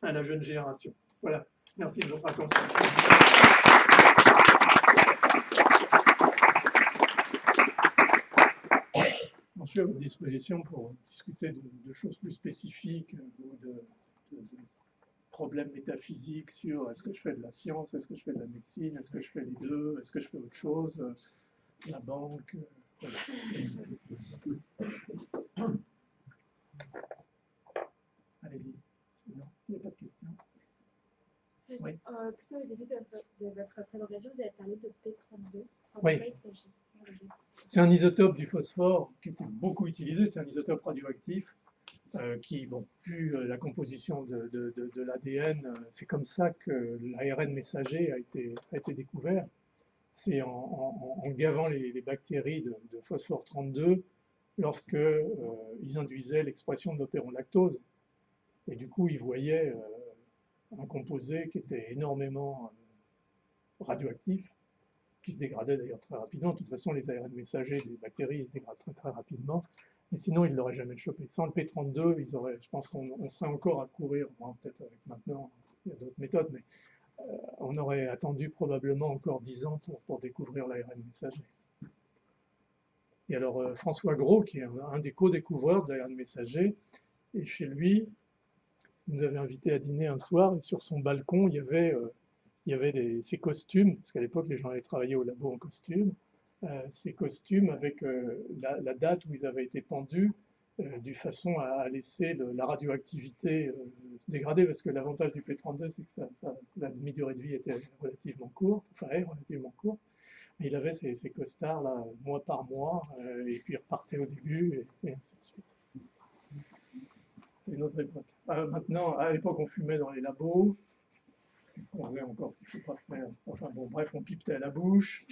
à la jeune génération. Voilà, merci de votre attention. Je suis à votre disposition pour discuter de choses plus spécifiques, de problèmes métaphysiques sur est-ce que je fais de la science, est-ce que je fais de la médecine, est-ce que je fais les deux, est-ce que je fais autre chose, la banque. Voilà. Allez-y. Non, s'il n'y a pas de questions. Oui. Plutôt au début de votre présentation, vous avez parlé de P32. Oui. C'est un isotope du phosphore qui était beaucoup utilisé, c'est un isotope radioactif qui, bon, vu la composition de l'ADN, c'est comme ça que l'ARN messager a été découvert. C'est en gavant les bactéries de phosphore 32 lorsque ils induisaient l'expression de l'opéron lactose. Et du coup, ils voyaient un composé qui était énormément radioactif, qui se dégradait d'ailleurs très rapidement. De toute façon, les ARN messagers des bactéries se dégradent très très rapidement, mais sinon ils ne l'auraient jamais chopé. Sans le P32, je pense qu'on serait encore à courir, peut-être avec maintenant, il y a d'autres méthodes, mais on aurait attendu probablement encore 10 ans pour découvrir l'ARN messager. Et alors François Gros, qui est un des co-découvreurs de l'ARN messager, et chez lui, il nous avait invités à dîner un soir, et sur son balcon, il y avait ces costumes, parce qu'à l'époque, les gens allaient travailler au labo en costume, ces costumes avec la date où ils avaient été pendus, de façon à laisser la radioactivité se dégrader, parce que l'avantage du P32, c'est que la demi-durée de vie était relativement courte, enfin est relativement courte. Et il avait ses costards là, mois par mois, et puis il repartait au début, et ainsi de suite. C'était une autre époque. Maintenant, à l'époque, on fumait dans les labos. Qu'est-ce qu'on faisait encore qu'il ne faut pas faire? Enfin bon, bref, on pipetait à la bouche,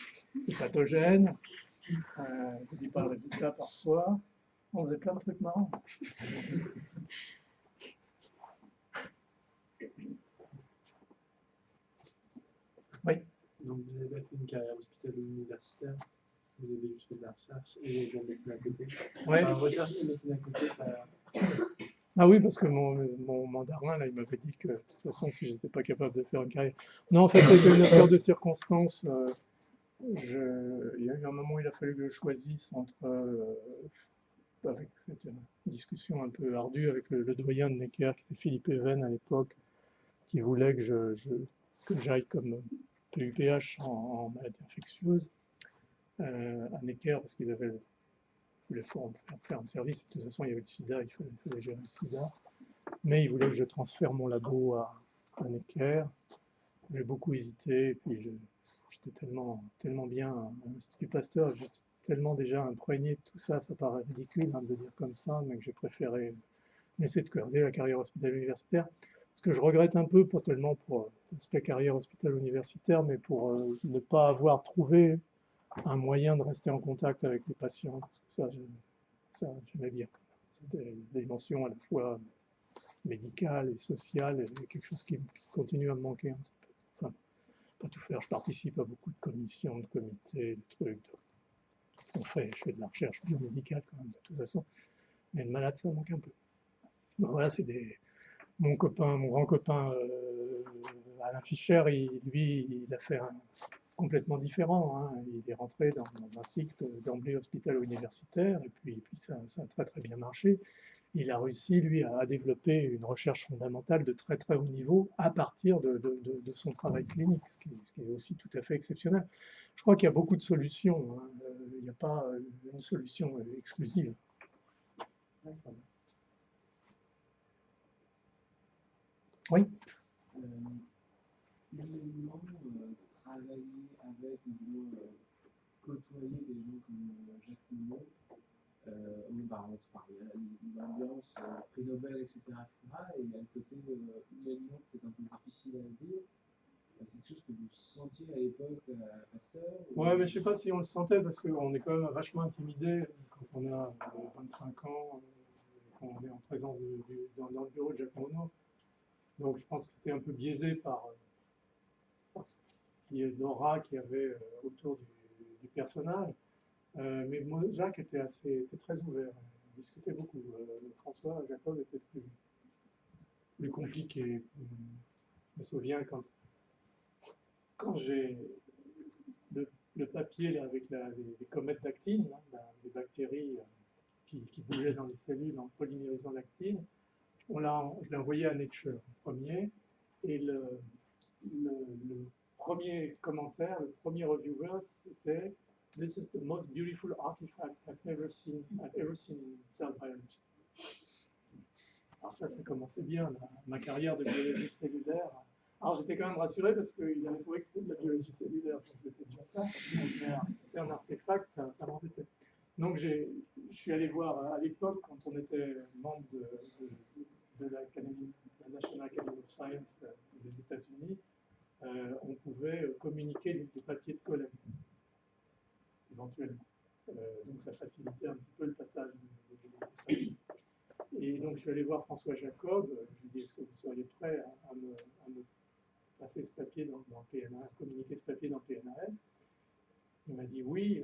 c'est pathogène. Je ne dis pas le résultat parfois. On faisait plein de trucs marrants. Oui. Donc vous avez fait une carrière hospitalo-universitaire, vous avez juste fait de la recherche et de la médecine à côté. Ouais. Enfin, recherche et médecine à côté, ça... Ah oui, parce que mon mandarin, là, il m'avait dit que de toute façon, si j'étais pas capable de faire une carrière. Non, en fait, c'était une affaire de circonstances. Il y a eu un moment où il a fallu que je choisisse entre, avec cette discussion un peu ardue avec le doyen de Necker, qui était Philippe Even à l'époque, qui voulait que j'aille comme PUPH en maladie infectieuse à Necker, parce qu'ils voulaient faire un service. De toute façon, il y avait le sida, il fallait gérer le sida. Mais ils voulaient que je transfère mon labo à Necker. J'ai beaucoup hésité, et puis j'étais tellement bien à l'Institut Pasteur, j'étais tellement déjà imprégné de tout ça, ça paraît ridicule de le dire comme ça, mais que j'ai préféré laisser de garder la carrière hospitalo universitaire. Ce que je regrette un peu, pas tellement pour l'aspect carrière hospitalo universitaire, mais pour ne pas avoir trouvé un moyen de rester en contact avec les patients. Parce que ça j'aimais bien. C'était une dimension à la fois médicale et sociale, et quelque chose qui continue à me manquer un petit peu. Enfin, pas tout faire, je participe à beaucoup de commissions, de comités, de trucs. Je fais de la recherche biomédicale quand même, de toute façon. Mais le malade, ça manque un peu. Donc voilà, mon grand copain Alain Fischer, lui, il a fait un complètement différent. Hein. Il est rentré dans un cycle d'emblée hospitalo-universitaire, et puis ça a très très bien marché. Il a réussi, lui, à développer une recherche fondamentale de très très haut niveau à partir de son travail clinique, ce qui est aussi tout à fait exceptionnel. Je crois qu'il y a beaucoup de solutions. Hein. Il n'y a pas une solution exclusive. Oui. Humainement, travailler avec ou côtoyer des gens comme Jacques Monod, l'ambiance prix Nobel, etc., et il y a le côté humainement peut-être un peu difficile à vivre. C'est quelque chose que vous sentiez à l'époque à Pasteur? Ouais, mais je ne sais pas si on le sentait, parce qu'on est quand même vachement intimidé quand on a 25 ans, quand on est en présence dans le bureau de Jacques Monod. Donc je pense que c'était un peu biaisé par ce qui est l'aura qu'il y avait autour du personnage. Mais moi, Jacques était très ouvert, il discutait beaucoup. François Jacob était plus compliqué. Je me souviens quand j'ai le papier là, avec les comètes d'actine, les bactéries qui bougeaient dans les cellules en polymérisant l'actine, je l'ai envoyé à Nature en premier, et le premier commentaire, le premier reviewer, c'était "This is the most beautiful artifact I've ever seen in cell biology." Alors ça commençait bien, ma carrière de biologie cellulaire. Alors j'étais quand même rassuré parce qu'il avait trouvé que c'était de la biologie cellulaire, donc c'était déjà ça. C'était un artefact, ça m'embêtait. Donc je suis allé voir à l'époque, quand on était membre de la National Academy of Science des États-Unis, on pouvait communiquer des papiers de collègues, éventuellement. Donc ça facilitait un petit peu le passage de Et donc je suis allé voir François Jacob, je lui ai dit: est-ce que vous seriez prêt à me passer ce papier dans PNAS, communiquer ce papier dans PNAS? Il m'a dit oui,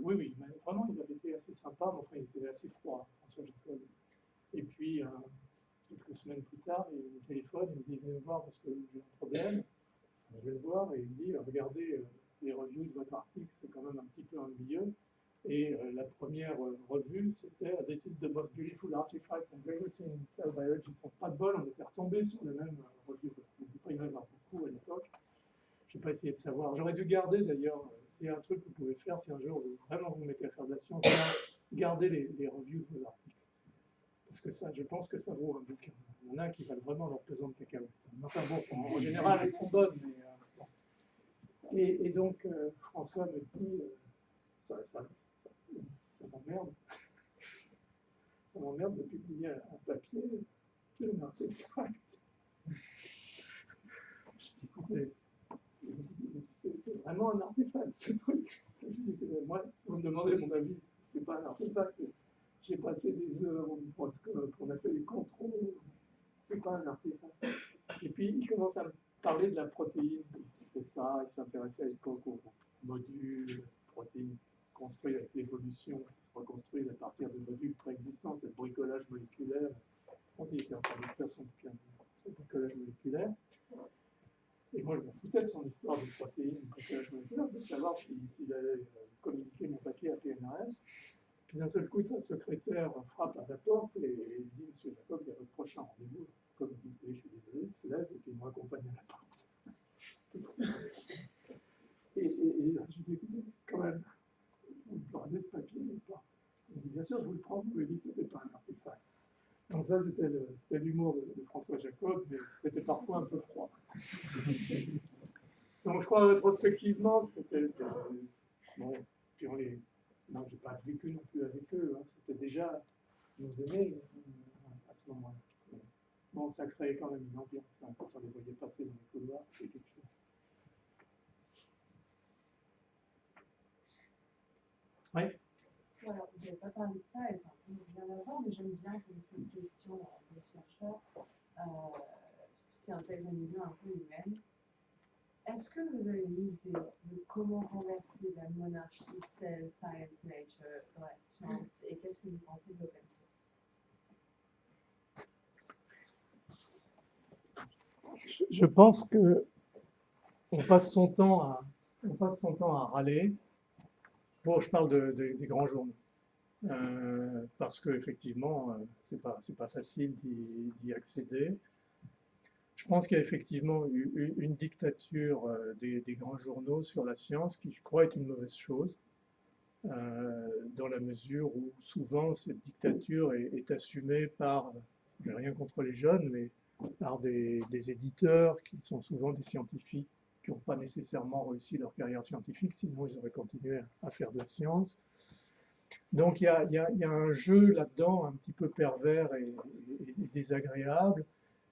oui. Vraiment, il avait été assez sympa, mais enfin, il était assez froid, François Jacob. Et puis, quelques semaines plus tard, il me téléphone, il me dit: venez me voir parce que j'ai un problème. Je vais le voir et il me dit: regardez les reviews de votre article, c'est quand même un petit peu ennuyeux. Et la première revue, c'était "This is the most beautiful artifact I've ever seen in cell biology." Pas de bol, on était retombé sur le même review. Il ne devait pas y en avoir beaucoup à l'époque. Je n'ai pas essayé de savoir. J'aurais dû garder d'ailleurs, s'il y a un truc que vous pouvez faire, si un jour vraiment vous mettez à faire de la science, gardez les reviews de vos articles. Parce que ça, je pense que ça vaut un bouquin. Il y en a qui valent vraiment leur pesant de cacahuètes. Enfin bon, en général, elles sont bonnes, mais bon. Et donc, François me dit, ça m'emmerde. Ça m'emmerde de publier un papier qui est un artefact. Je dis, écoutez, c'est vraiment un artefact, ce truc. Je dis, moi, si vous me demandez mon avis, c'est pas un artefact. J'ai passé des heures au microscope, on a fait des contrôles. C'est pas un artefact. Et puis, il commence à me parler de la protéine. Il fait ça, il s'intéressait à l'époque aux modules, protéines construits avec l'évolution, qui se reconstruisent à partir de modules préexistants, c'est le bricolage moléculaire. On dit qu'il était en train de faire son bricolage moléculaire. Et moi, je me foutais de son histoire de protéines, bricolage moléculaire, de savoir s'il allait communiquer mon papier à PNRS. Puis d'un seul coup, sa secrétaire frappe à la porte et dit, Monsieur Jacob, il y a votre prochain rendez-vous. Comme il dit, je suis désolé, il se lève et puis il m'accompagne à la porte. Et je lui dis, quand même, vous me prenez ce papier ou pas? Il dit, bien sûr, je vous le prends, vous me dites que ce n'était pas un artefact. Donc ça, c'était l'humour de François Jacob, mais c'était parfois un peu froid. Donc je crois rétrospectivement, c'était... bon, puis on les... Non, je n'ai pas vécu non plus avec eux, hein. C'était déjà nous aimer à ce moment-là. Bon, ça créait quand même une ambiance, hein. Quand on les voyait passer dans les couloirs, c'était quelque chose. Oui. Voilà, vous n'avez pas parlé de ça, et c'est un peu bien avant, mais j'aime bien poser cette question des chercheurs qui intègrent une vision un peu humaine. Est-ce que vous avez une idée de comment renverser la monarchie science nature dans la science, et qu'est-ce que vous pensez de l'open source? Je pense que on passe son temps à râler. Bon, je parle des grands journaux. Parce qu'effectivement, c'est pas facile d'y accéder. Je pense qu'il y a effectivement une dictature des grands journaux sur la science qui, je crois, est une mauvaise chose, dans la mesure où souvent cette dictature est assumée par, j'ai rien contre les jeunes, mais par des éditeurs qui sont souvent des scientifiques qui n'ont pas nécessairement réussi leur carrière scientifique, sinon ils auraient continué à faire de la science. Donc il y a un jeu là-dedans un petit peu pervers et désagréable,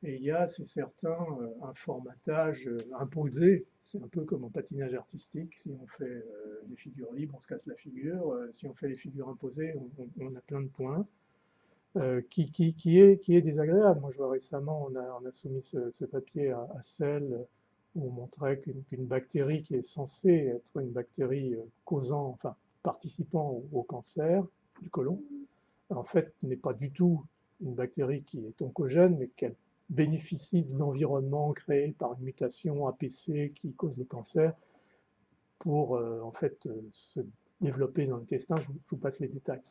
et il y a, c'est certain, un formatage imposé. C'est un peu comme en patinage artistique, si on fait des figures libres, on se casse la figure, si on fait les figures imposées, on a plein de points. Qui est désagréable. Moi, je vois récemment, on a soumis ce papier à Cell, où on montrait qu'une bactérie qui est censée être une bactérie causant, enfin, participant au cancer du côlon, en fait, n'est pas du tout une bactérie qui est oncogène, mais qu'elle bénéficie de l'environnement créé par une mutation APC qui cause le cancer pour, en fait, se développer dans l'intestin. Je vous passe les détails.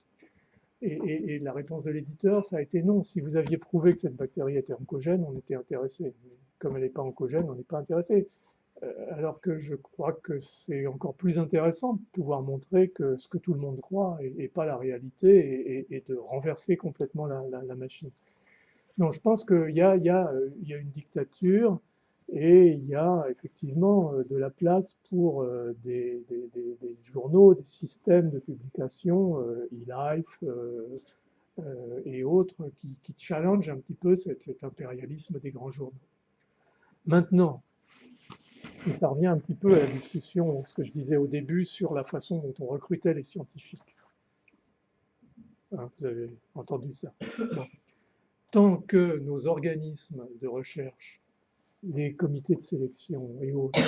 Et la réponse de l'éditeur, ça a été non. Si vous aviez prouvé que cette bactérie était oncogène, on était intéressé. Mais comme elle n'est pas oncogène, on n'est pas intéressé. Alors que je crois que c'est encore plus intéressant de pouvoir montrer que ce que tout le monde croit n'est pas la réalité, et de renverser complètement la machine. Donc je pense qu'il y a une dictature, et il y a effectivement de la place pour des journaux, des systèmes de publication, eLife et autres, qui challengent un petit peu cet impérialisme des grands journaux. Maintenant, et ça revient un petit peu à la discussion, ce que je disais au début, sur la façon dont on recrutait les scientifiques. Hein, vous avez entendu ça. Bon. Tant que nos organismes de recherche, les comités de sélection et autres,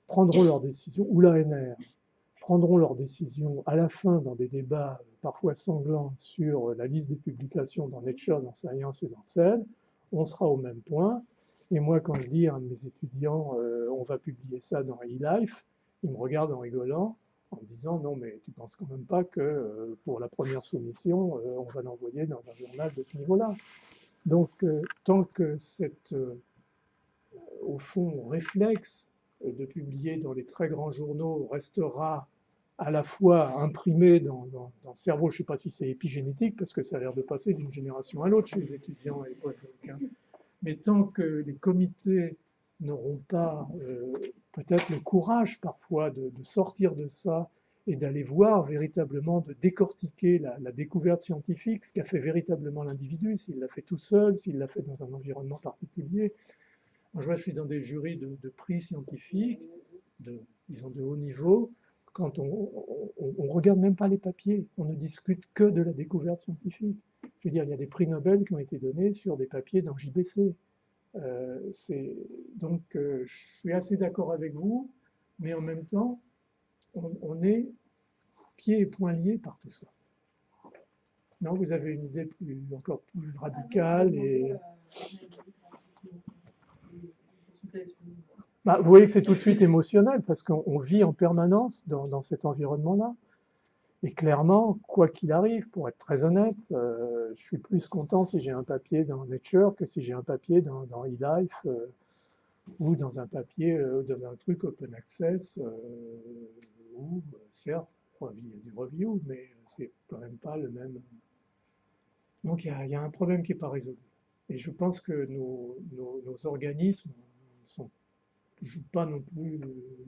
prendront leurs décisions, ou l'ANR, prendront leurs décisions à la fin dans des débats parfois sanglants sur la liste des publications dans Nature, dans Science et dans Cell, on sera au même point. Et moi, quand je dis à un de mes étudiants, on va publier ça dans eLife, il me regarde en rigolant, en me disant, non, mais tu ne penses quand même pas que pour la première soumission, on va l'envoyer dans un journal de ce niveau-là. Donc, tant que au fond, réflexe de publier dans les très grands journaux restera à la fois imprimé dans le cerveau, je ne sais pas si c'est épigénétique, parce que ça a l'air de passer d'une génération à l'autre chez les étudiants et les post-docs, mais tant que les comités n'auront pas peut-être le courage parfois de sortir de ça et d'aller voir véritablement, de décortiquer la découverte scientifique, ce qu'a fait véritablement l'individu, s'il l'a fait tout seul, s'il l'a fait dans un environnement particulier. Moi, je suis dans des jurys de prix scientifiques, disons de haut niveau, quand on regarde même pas les papiers, on ne discute que de la découverte scientifique. Je veux dire, il y a des prix Nobel qui ont été donnés sur des papiers dans JBC. Donc, je suis assez d'accord avec vous, mais en même temps, on est pieds et poings liés par tout ça. Non, vous avez une idée encore plus radicale et... Bah, vous voyez que c'est tout de suite émotionnel parce qu'on vit en permanence dans cet environnement-là. Et clairement, quoi qu'il arrive, pour être très honnête, je suis plus content si j'ai un papier dans Nature que si j'ai un papier dans eLife ou dans un papier, dans un truc open access où, certes, il y a du review, mais c'est quand même pas le même. Donc il y a un problème qui n'est pas résolu. Et je pense que nos organismes ne jouent pas non plus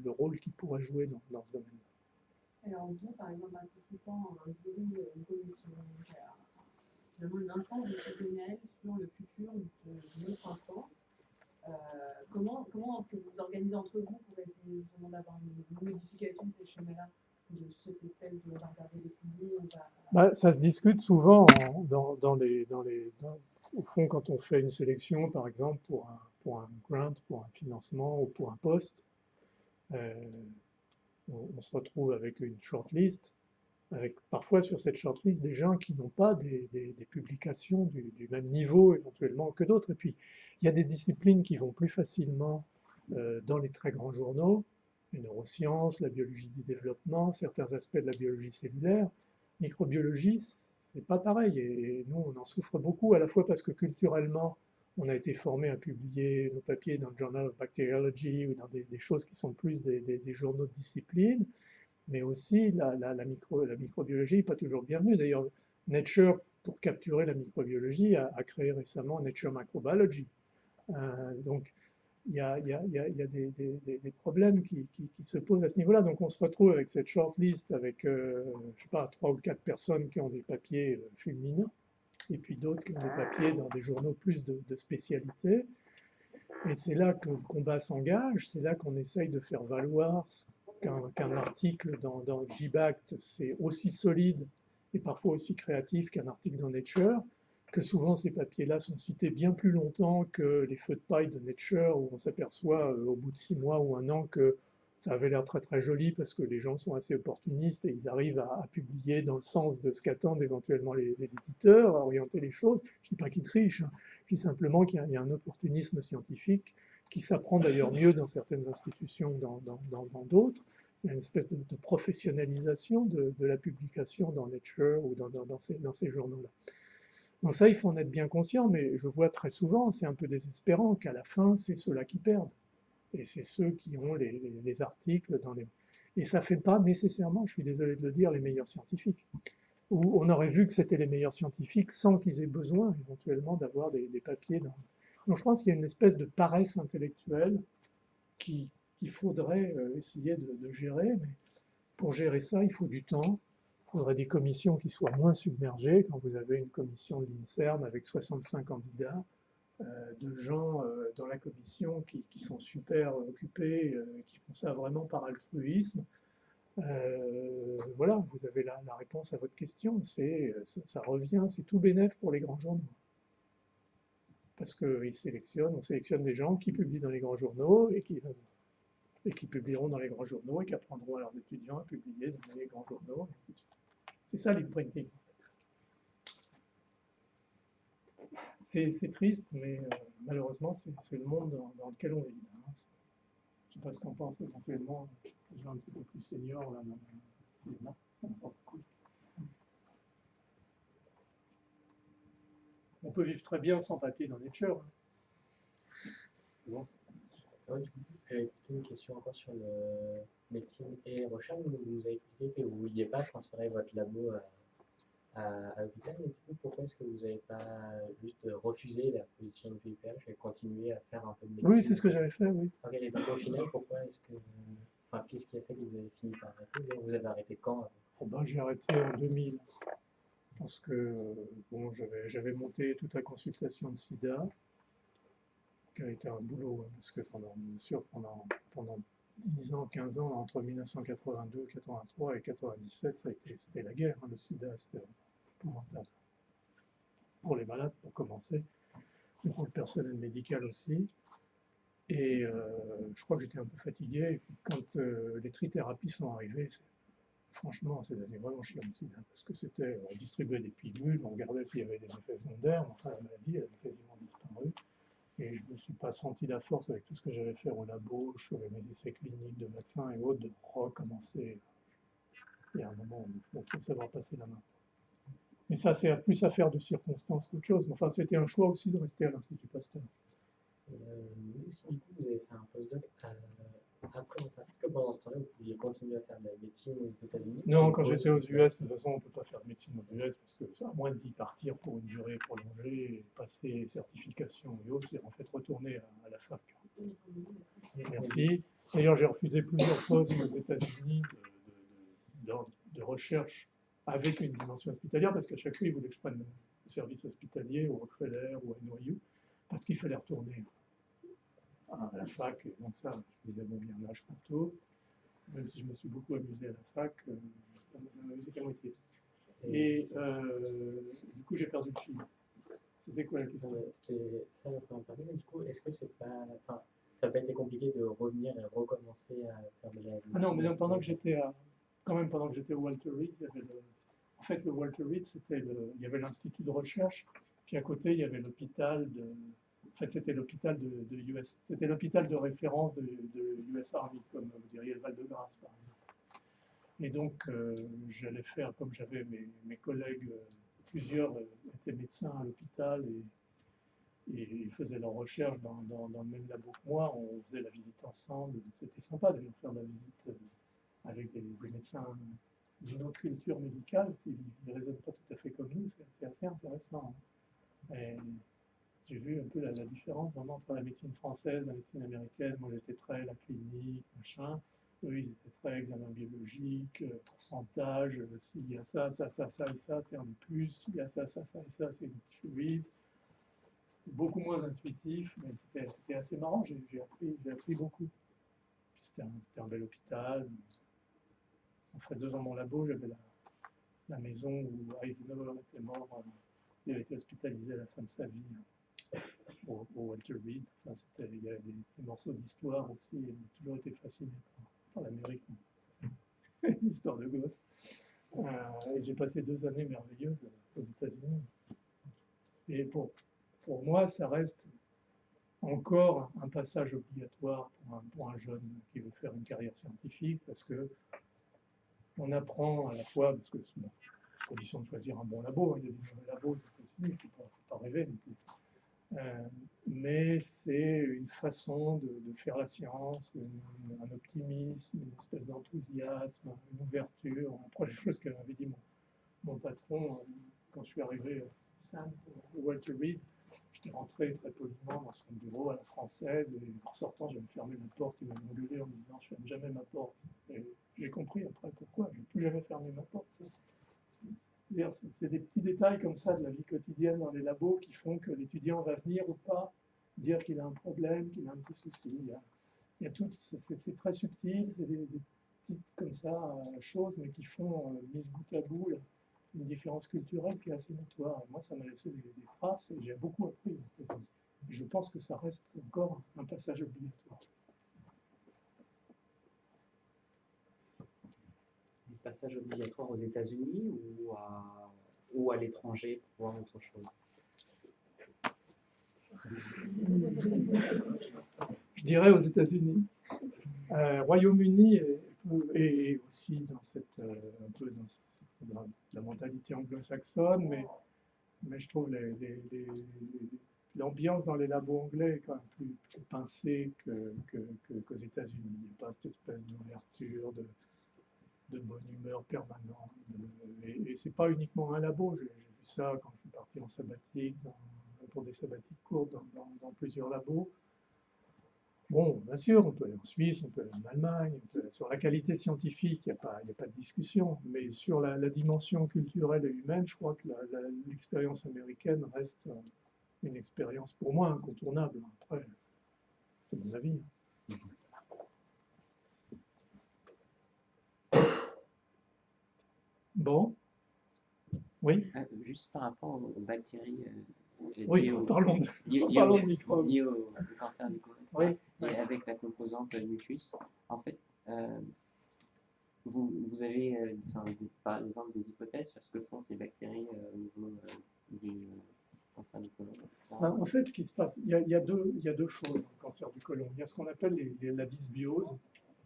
le rôle qu'ils pourraient jouer dans ce domaine-là. Alors vous, par exemple, participant à un jury, une commission, finalement une instance décisionnelle sur le futur de nos 500, comment est-ce que vous organisez entre vous pour essayer justement d'avoir une modification de ces schémas-là, de cette espèce de on va regarder les piliers, on va... Bah, ça se discute souvent au fond, quand on fait une sélection, par exemple, pour un grant, pour un financement ou pour un poste, on se retrouve avec une shortlist, avec parfois sur cette shortlist des gens qui n'ont pas des publications du même niveau éventuellement que d'autres. Et puis, il y a des disciplines qui vont plus facilement dans les très grands journaux, les neurosciences, la biologie du développement, certains aspects de la biologie cellulaire. Microbiologie, c'est pas pareil. Et nous, on en souffre beaucoup, à la fois parce que culturellement, on a été formé à publier nos papiers dans le Journal of Bacteriology ou dans des choses qui sont plus des journaux de discipline, mais aussi la microbiologie n'est pas toujours bienvenue. D'ailleurs, Nature, pour capturer la microbiologie, a créé récemment Nature Microbiology. Donc, il y a des problèmes qui se posent à ce niveau-là. Donc, on se retrouve avec cette shortlist avec, je sais pas, 3 ou 4 personnes qui ont des papiers fulminants, et puis d'autres qui ont des papiers dans des journaux plus de spécialité. Et c'est là que le combat s'engage, c'est là qu'on essaye de faire valoir qu'un article dans JBACT, c'est aussi solide et parfois aussi créatif qu'un article dans Nature, que souvent ces papiers-là sont cités bien plus longtemps que les feux de paille de Nature, où on s'aperçoit au bout de 6 mois ou 1 an que ça avait l'air très très joli parce que les gens sont assez opportunistes et ils arrivent à publier dans le sens de ce qu'attendent éventuellement les éditeurs, à orienter les choses. Je ne dis pas qu'ils trichent, hein. Je dis simplement qu'il y a un opportunisme scientifique qui s'apprend d'ailleurs mieux dans certaines institutions que dans d'autres. Il y a une espèce de professionnalisation de la publication dans Nature ou dans ces journaux-là. Donc ça, il faut en être bien conscient, mais je vois très souvent, c'est un peu désespérant, qu'à la fin, c'est ceux-là qui perdent. Et c'est ceux qui ont les articles dans les... Et ça ne fait pas nécessairement, je suis désolé de le dire, les meilleurs scientifiques. Où on aurait vu que c'était les meilleurs scientifiques sans qu'ils aient besoin éventuellement d'avoir des papiers dans... Donc je pense qu'il y a une espèce de paresse intellectuelle qu'il faudrait essayer de gérer, mais pour gérer ça, il faut du temps. Il faudrait des commissions qui soient moins submergées. Quand vous avez une commission de l'INSERM avec 65 candidats, de gens dans la commission qui sont super occupés, qui font ça vraiment par altruisme. Voilà, vous avez la réponse à votre question. Ça revient, c'est tout bénef pour les grands journaux. Parce qu'on sélectionne des gens qui publient dans les grands journaux et qui publieront dans les grands journaux et qui apprendront à leurs étudiants à publier dans les grands journaux, et ainsi de suite. C'est ça l'imprinting. C'est triste, mais malheureusement, c'est le monde dans lequel on vit. Hein. Je ne sais pas ce qu'on pense éventuellement, les gens un petit peu plus seniors, là, c'est là. On peut vivre très bien sans papier dans Nature. Bon. Du coup, j'avais une question encore sur le médecine et recherche. Vous nous avez expliqué que vous ne vouliez pas transférer votre labo à l'hôpital, et du coup, pourquoi est-ce que vous n'avez pas juste refusé la position de VIPH et continué à faire un peu de médecine? Oui, c'est ce que j'avais fait, oui. Ok, et donc au final, pourquoi est-ce que... Enfin, qu'est-ce qui a fait que vous avez fini par arrêter? Vous avez arrêté quand? Oh ben, j'ai arrêté en 2000 parce que bon, j'avais monté toute la consultation de SIDA, qui a été un boulot, hein, parce que bien sûr, pendant 10 ans, 15 ans, entre 1982, 83 et 97, c'était la guerre, hein, le sida, c'était épouvantable. Pour les malades, pour commencer, et pour le personnel médical aussi. Et je crois que j'étais un peu fatigué. Et puis quand les trithérapies sont arrivées, franchement, c'est devenu vraiment chiant le sida, parce que c'était, on distribuait des pilules, on regardait s'il y avait des effets secondaires, mais enfin la maladie, elle avait quasiment disparu. Et je ne me suis pas senti la force avec tout ce que j'avais fait au labo, avec mes essais cliniques de vaccins et autres, de recommencer. Il y a un moment où il faut savoir passer la main. Mais ça, c'est plus affaire de circonstances qu'autre chose. Mais enfin, c'était un choix aussi de rester à l'Institut Pasteur. Vous aussi, du coup, vous avez fait un postdoc après votre Est-ce que pendant ce temps-là, vous pouviez continuer à faire de la médecine aux États-Unis? Non, quand j'étais aux US, de toute façon, on ne peut pas faire de médecine aux US parce que c'est à moins d'y partir pour une durée prolongée, et passer certification et autres, c'est en fait retourner à la fac. Merci. D'ailleurs, j'ai refusé plusieurs postes aux États-Unis de recherche avec une dimension hospitalière parce qu'à chaque fois, ils voulaient que je prenne le service hospitalier au Rockefeller ou à NYU parce qu'il fallait retourner à la fac. Et donc ça, je disais, bon, il y a un âge pour tout. Même si je me suis beaucoup amusé à la fac, ça m'a amusé qu'à moitié. Et du coup, j'ai perdu le fil. C'était quoi la question? C'était ça le point parler, mais du coup, est-ce que c'est pas... Enfin, ça n'a pas été compliqué de revenir et recommencer à faire de la médecine? Ah non, mais donc, pendant que j'étais au Walter Reed, il y avait en fait, le Walter Reed, il y avait l'institut de recherche, puis à côté, il y avait l'hôpital de... En fait, c'était l'hôpital de US, c'était l'hôpital de référence de US Army, comme vous diriez le Val-de-Grâce, par exemple. Et donc, j'allais faire, comme j'avais mes collègues, plusieurs étaient médecins à l'hôpital et ils faisaient leurs recherches dans le même labo que moi. On faisait la visite ensemble. C'était sympa de faire la visite avec des médecins d'une autre culture médicale. Ils ne raisonnent pas tout à fait comme nous. C'est assez intéressant. Et j'ai vu un peu la différence vraiment entre la médecine française et la médecine américaine. Moi, j'étais très la clinique, machin. Eux, ils étaient très examen biologique, pourcentage, s'il y a ça, ça, ça, ça et ça, c'est un de plus, s'il y a ça, ça, ça et ça, c'est fluide. C'était beaucoup moins intuitif, mais c'était assez marrant, j'ai appris beaucoup. C'était un bel hôpital. Enfin, devant mon labo, j'avais la maison où Eisenhower était mort. Il avait été hospitalisé à la fin de sa vie au Walter Reed. Enfin, il y a des morceaux d'histoire aussi. J'ai toujours été fasciné par l'Amérique. C'est une histoire de gosse. Et j'ai passé 2 années merveilleuses aux États-Unis. Et pour moi, ça reste encore un passage obligatoire pour un jeune qui veut faire une carrière scientifique, parce que on apprend à la fois, parce que c'est à condition de choisir un bon labo, hein, il y a des mauvais labos aux États-Unis, il ne faut pas rêver non plus. Mais c'est une façon de faire la science, un optimisme, une espèce d'enthousiasme, une ouverture. On approche des choses qu'avait dit mon patron quand je suis arrivé au Walter Reed. J'étais rentré très poliment dans son bureau à la française et en sortant, j'avais fermé ma porte. Il m'avait engueulé en me disant je ferme jamais ma porte. Et j'ai compris après pourquoi. Je n'ai plus jamais fermé ma porte. C'est des petits détails comme ça de la vie quotidienne dans les labos qui font que l'étudiant va venir ou pas dire qu'il a un problème, qu'il a un petit souci. Il y a tout, c'est très subtil, c'est des petites comme ça choses, mais qui font, mise bout à bout, une différence culturelle qui est assez notoire. Et moi, ça m'a laissé des traces et j'ai beaucoup appris aux États-Unis. Je pense que ça reste encore un passage obligatoire. Un passage obligatoire aux États-Unis ou à l'étranger pour voir autre chose? Je dirais aux États-Unis. Royaume-Uni et aussi un peu dans la mentalité anglo-saxonne, mais je trouve l'ambiance dans les labos anglais est quand même plus pincée qu'aux États-Unis. Il n'y a pas cette espèce d'ouverture, de bonne humeur permanente. Et c'est pas uniquement un labo, j'ai vu ça quand je suis parti en sabbatique, pour des sabbatiques courtes dans plusieurs labos. Bon, bien sûr, on peut aller en Suisse, on peut aller en Allemagne, sur la qualité scientifique, il n'y a pas de discussion, mais sur la dimension culturelle et humaine, je crois que l'expérience américaine reste une expérience pour moi incontournable. Après, c'est mon avis. Bon, oui, Juste par rapport aux bactéries oui, liées au, parlons liées parlons au, de microbes. liées au cancer du côlon, Oui, et oui. avec la composante mucus, en fait, vous avez par exemple des hypothèses sur ce que font ces bactéries au niveau du cancer du côlon, etc. En fait, ce qui se passe, il y a deux choses dans le cancer du côlon. Il y a ce qu'on appelle la dysbiose,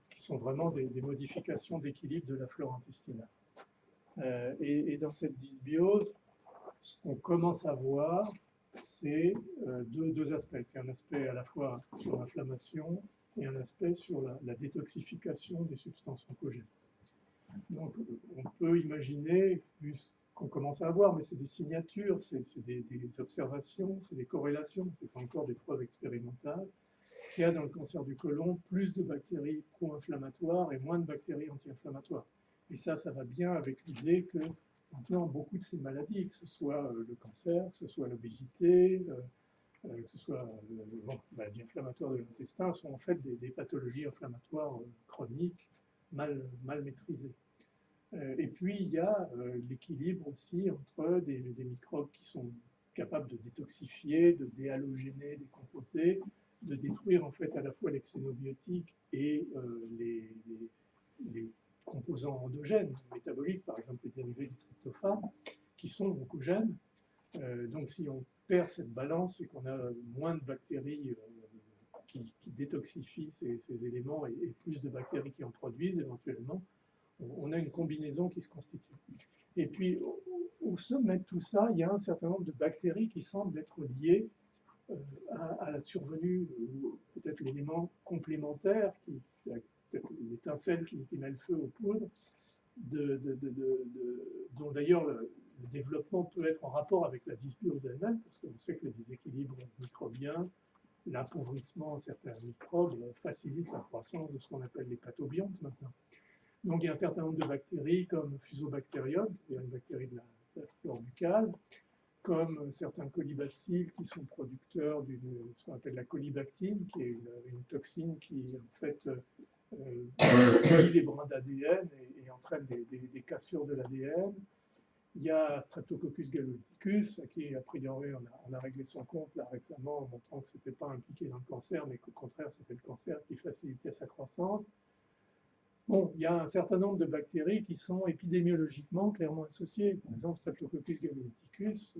qui sont vraiment des modifications d'équilibre de la flore intestinale. Et dans cette dysbiose, ce qu'on commence à voir, c'est deux aspects. C'est un aspect à la fois sur l'inflammation et un aspect sur la détoxification des substances oncogènes. Donc, on peut imaginer, vu ce qu'on commence à avoir, mais c'est des signatures, c'est des observations, c'est des corrélations, c'est pas encore des preuves expérimentales, qu'il y a dans le cancer du côlon plus de bactéries pro-inflammatoires et moins de bactéries anti-inflammatoires. Et ça va bien avec l'idée que maintenant, beaucoup de ces maladies, que ce soit le cancer, que ce soit l'obésité, que ce soit maladies inflammatoires de l'intestin, sont en fait des pathologies inflammatoires chroniques mal maîtrisées. Et puis, il y a l'équilibre aussi entre des microbes qui sont capables de détoxifier, de déhalogéner, décomposer, de détruire en fait à la fois les xénobiotiques et les composants endogènes, métaboliques, par exemple les dérivés du tryptophane, qui sont oncogènes. Donc si on perd cette balance, c'est qu'on a moins de bactéries qui détoxifient ces éléments et plus de bactéries qui en produisent éventuellement. On a une combinaison qui se constitue. Et puis, au sommet de tout ça, il y a un certain nombre de bactéries qui semblent être liées à la survenue, peut-être l'élément complémentaire, peut-être l'étincelle qui met le feu aux poudres, dont d'ailleurs le développement peut être en rapport avec la dysbiose elle-même, parce qu'on sait que le déséquilibre microbien, l'appauvrissement de certains microbes facilite la croissance de ce qu'on appelle les pathobiontes maintenant. Donc il y a un certain nombre de bactéries comme Fusobacterium, qui est une bactérie de la flore buccale, comme certains colibacilles qui sont producteurs de ce qu'on appelle la colibactine, qui est une toxine qui en fait lie les brins d'ADN et entraîne des cassures de l'ADN. Il y a Streptococcus galoticus, qui a priori on a réglé son compte là récemment en montrant que ce n'était pas impliqué dans le cancer, mais qu'au contraire c'était le cancer qui facilitait sa croissance. Bon, il y a un certain nombre de bactéries qui sont épidémiologiquement clairement associées. Par exemple, Streptococcus galoticus,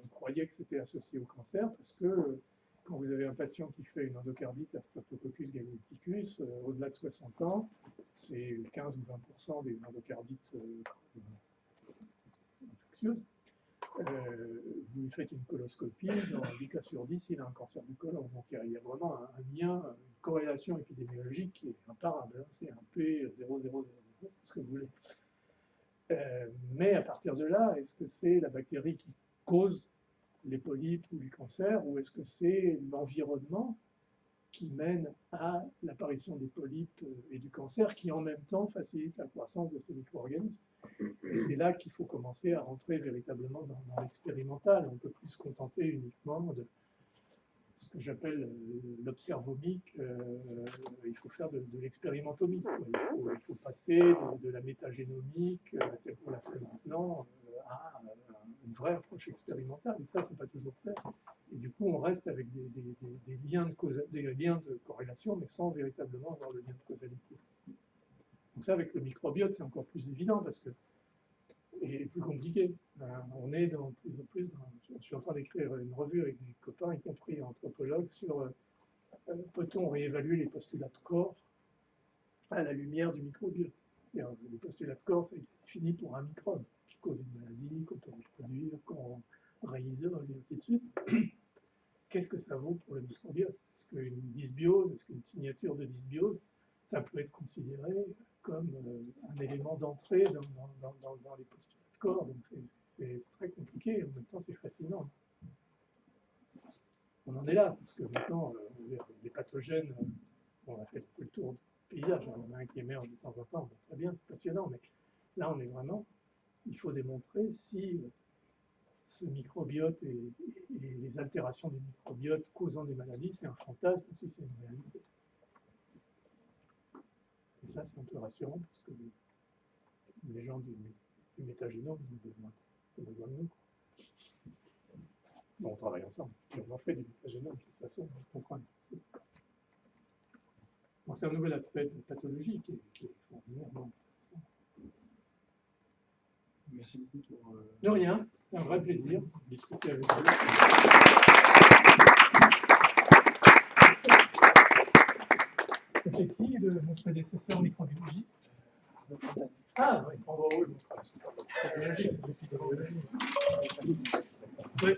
on croyait que c'était associé au cancer parce que quand vous avez un patient qui fait une endocardite à Streptococcus galoticus, au-delà de 60 ans, c'est 15 ou 20% des endocardites infectieuses. Vous lui faites une coloscopie, dans 10 cas sur 10, il a un cancer du côlon. Donc il y a vraiment un lien, une corrélation épidémiologique qui est imparable. C'est un P0000, c'est ce que vous voulez. Mais à partir de là, est-ce que c'est la bactérie qui cause les polypes ou les cancers, ou est-ce que c'est l'environnement qui mène à l'apparition des polypes et du cancer, qui en même temps facilite la croissance de ces micro-organismes? Et c'est là qu'il faut commencer à rentrer véritablement dans l'expérimental. On ne peut plus se contenter uniquement de ce que j'appelle l'observomique. Il faut faire de l'expérimentomique. Il faut passer de la métagénomique, telle qu'on l'a fait maintenant, à une vraie approche expérimentale. Et ça, c'est pas toujours fait. Et du coup, on reste avec des liens de corrélation, mais sans véritablement avoir le lien de causalité. Donc ça, avec le microbiote, c'est encore plus évident parce que et plus compliqué. On est de plus en plus je suis en train d'écrire une revue avec des copains, y compris anthropologues, sur peut-on réévaluer les postulats de corps à la lumière du microbiote. Les postulats de corps, ça a été défini pour un microbe qui cause une maladie, qu'on peut reproduire, qu'on réisole, et ainsi de suite. Qu'est-ce que ça vaut pour le microbiote? Est-ce qu'une dysbiose, est-ce qu'une signature de dysbiose, ça peut être considéré comme un élément d'entrée dans les postulats de corps. Donc c'est très compliqué, et en même temps c'est fascinant. On en est là, parce que maintenant, les pathogènes, on a fait un peu le tour du paysage, il y en a un qui émerge de temps en temps, bon, très bien, c'est passionnant, mais là on est vraiment, il faut démontrer si ce microbiote et les altérations du microbiote causant des maladies, c'est un fantasme ou si c'est une réalité. Et ça, c'est un peu rassurant parce que les gens du métagénome ont besoin de nous. Bon, on travaille ensemble. Et on en fait du métagénome de toute façon, on comprend. Bon, c'est un nouvel aspect de pathologie qui est extraordinairement intéressant. Merci beaucoup pour... De rien, c'est un vrai plaisir de discuter avec vous. C'était qui mon prédécesseur microbiologiste? Ah oui, bon, oui, bon, ça, c'est pas la microbiologie, c'est l'épidémiologie. Oui.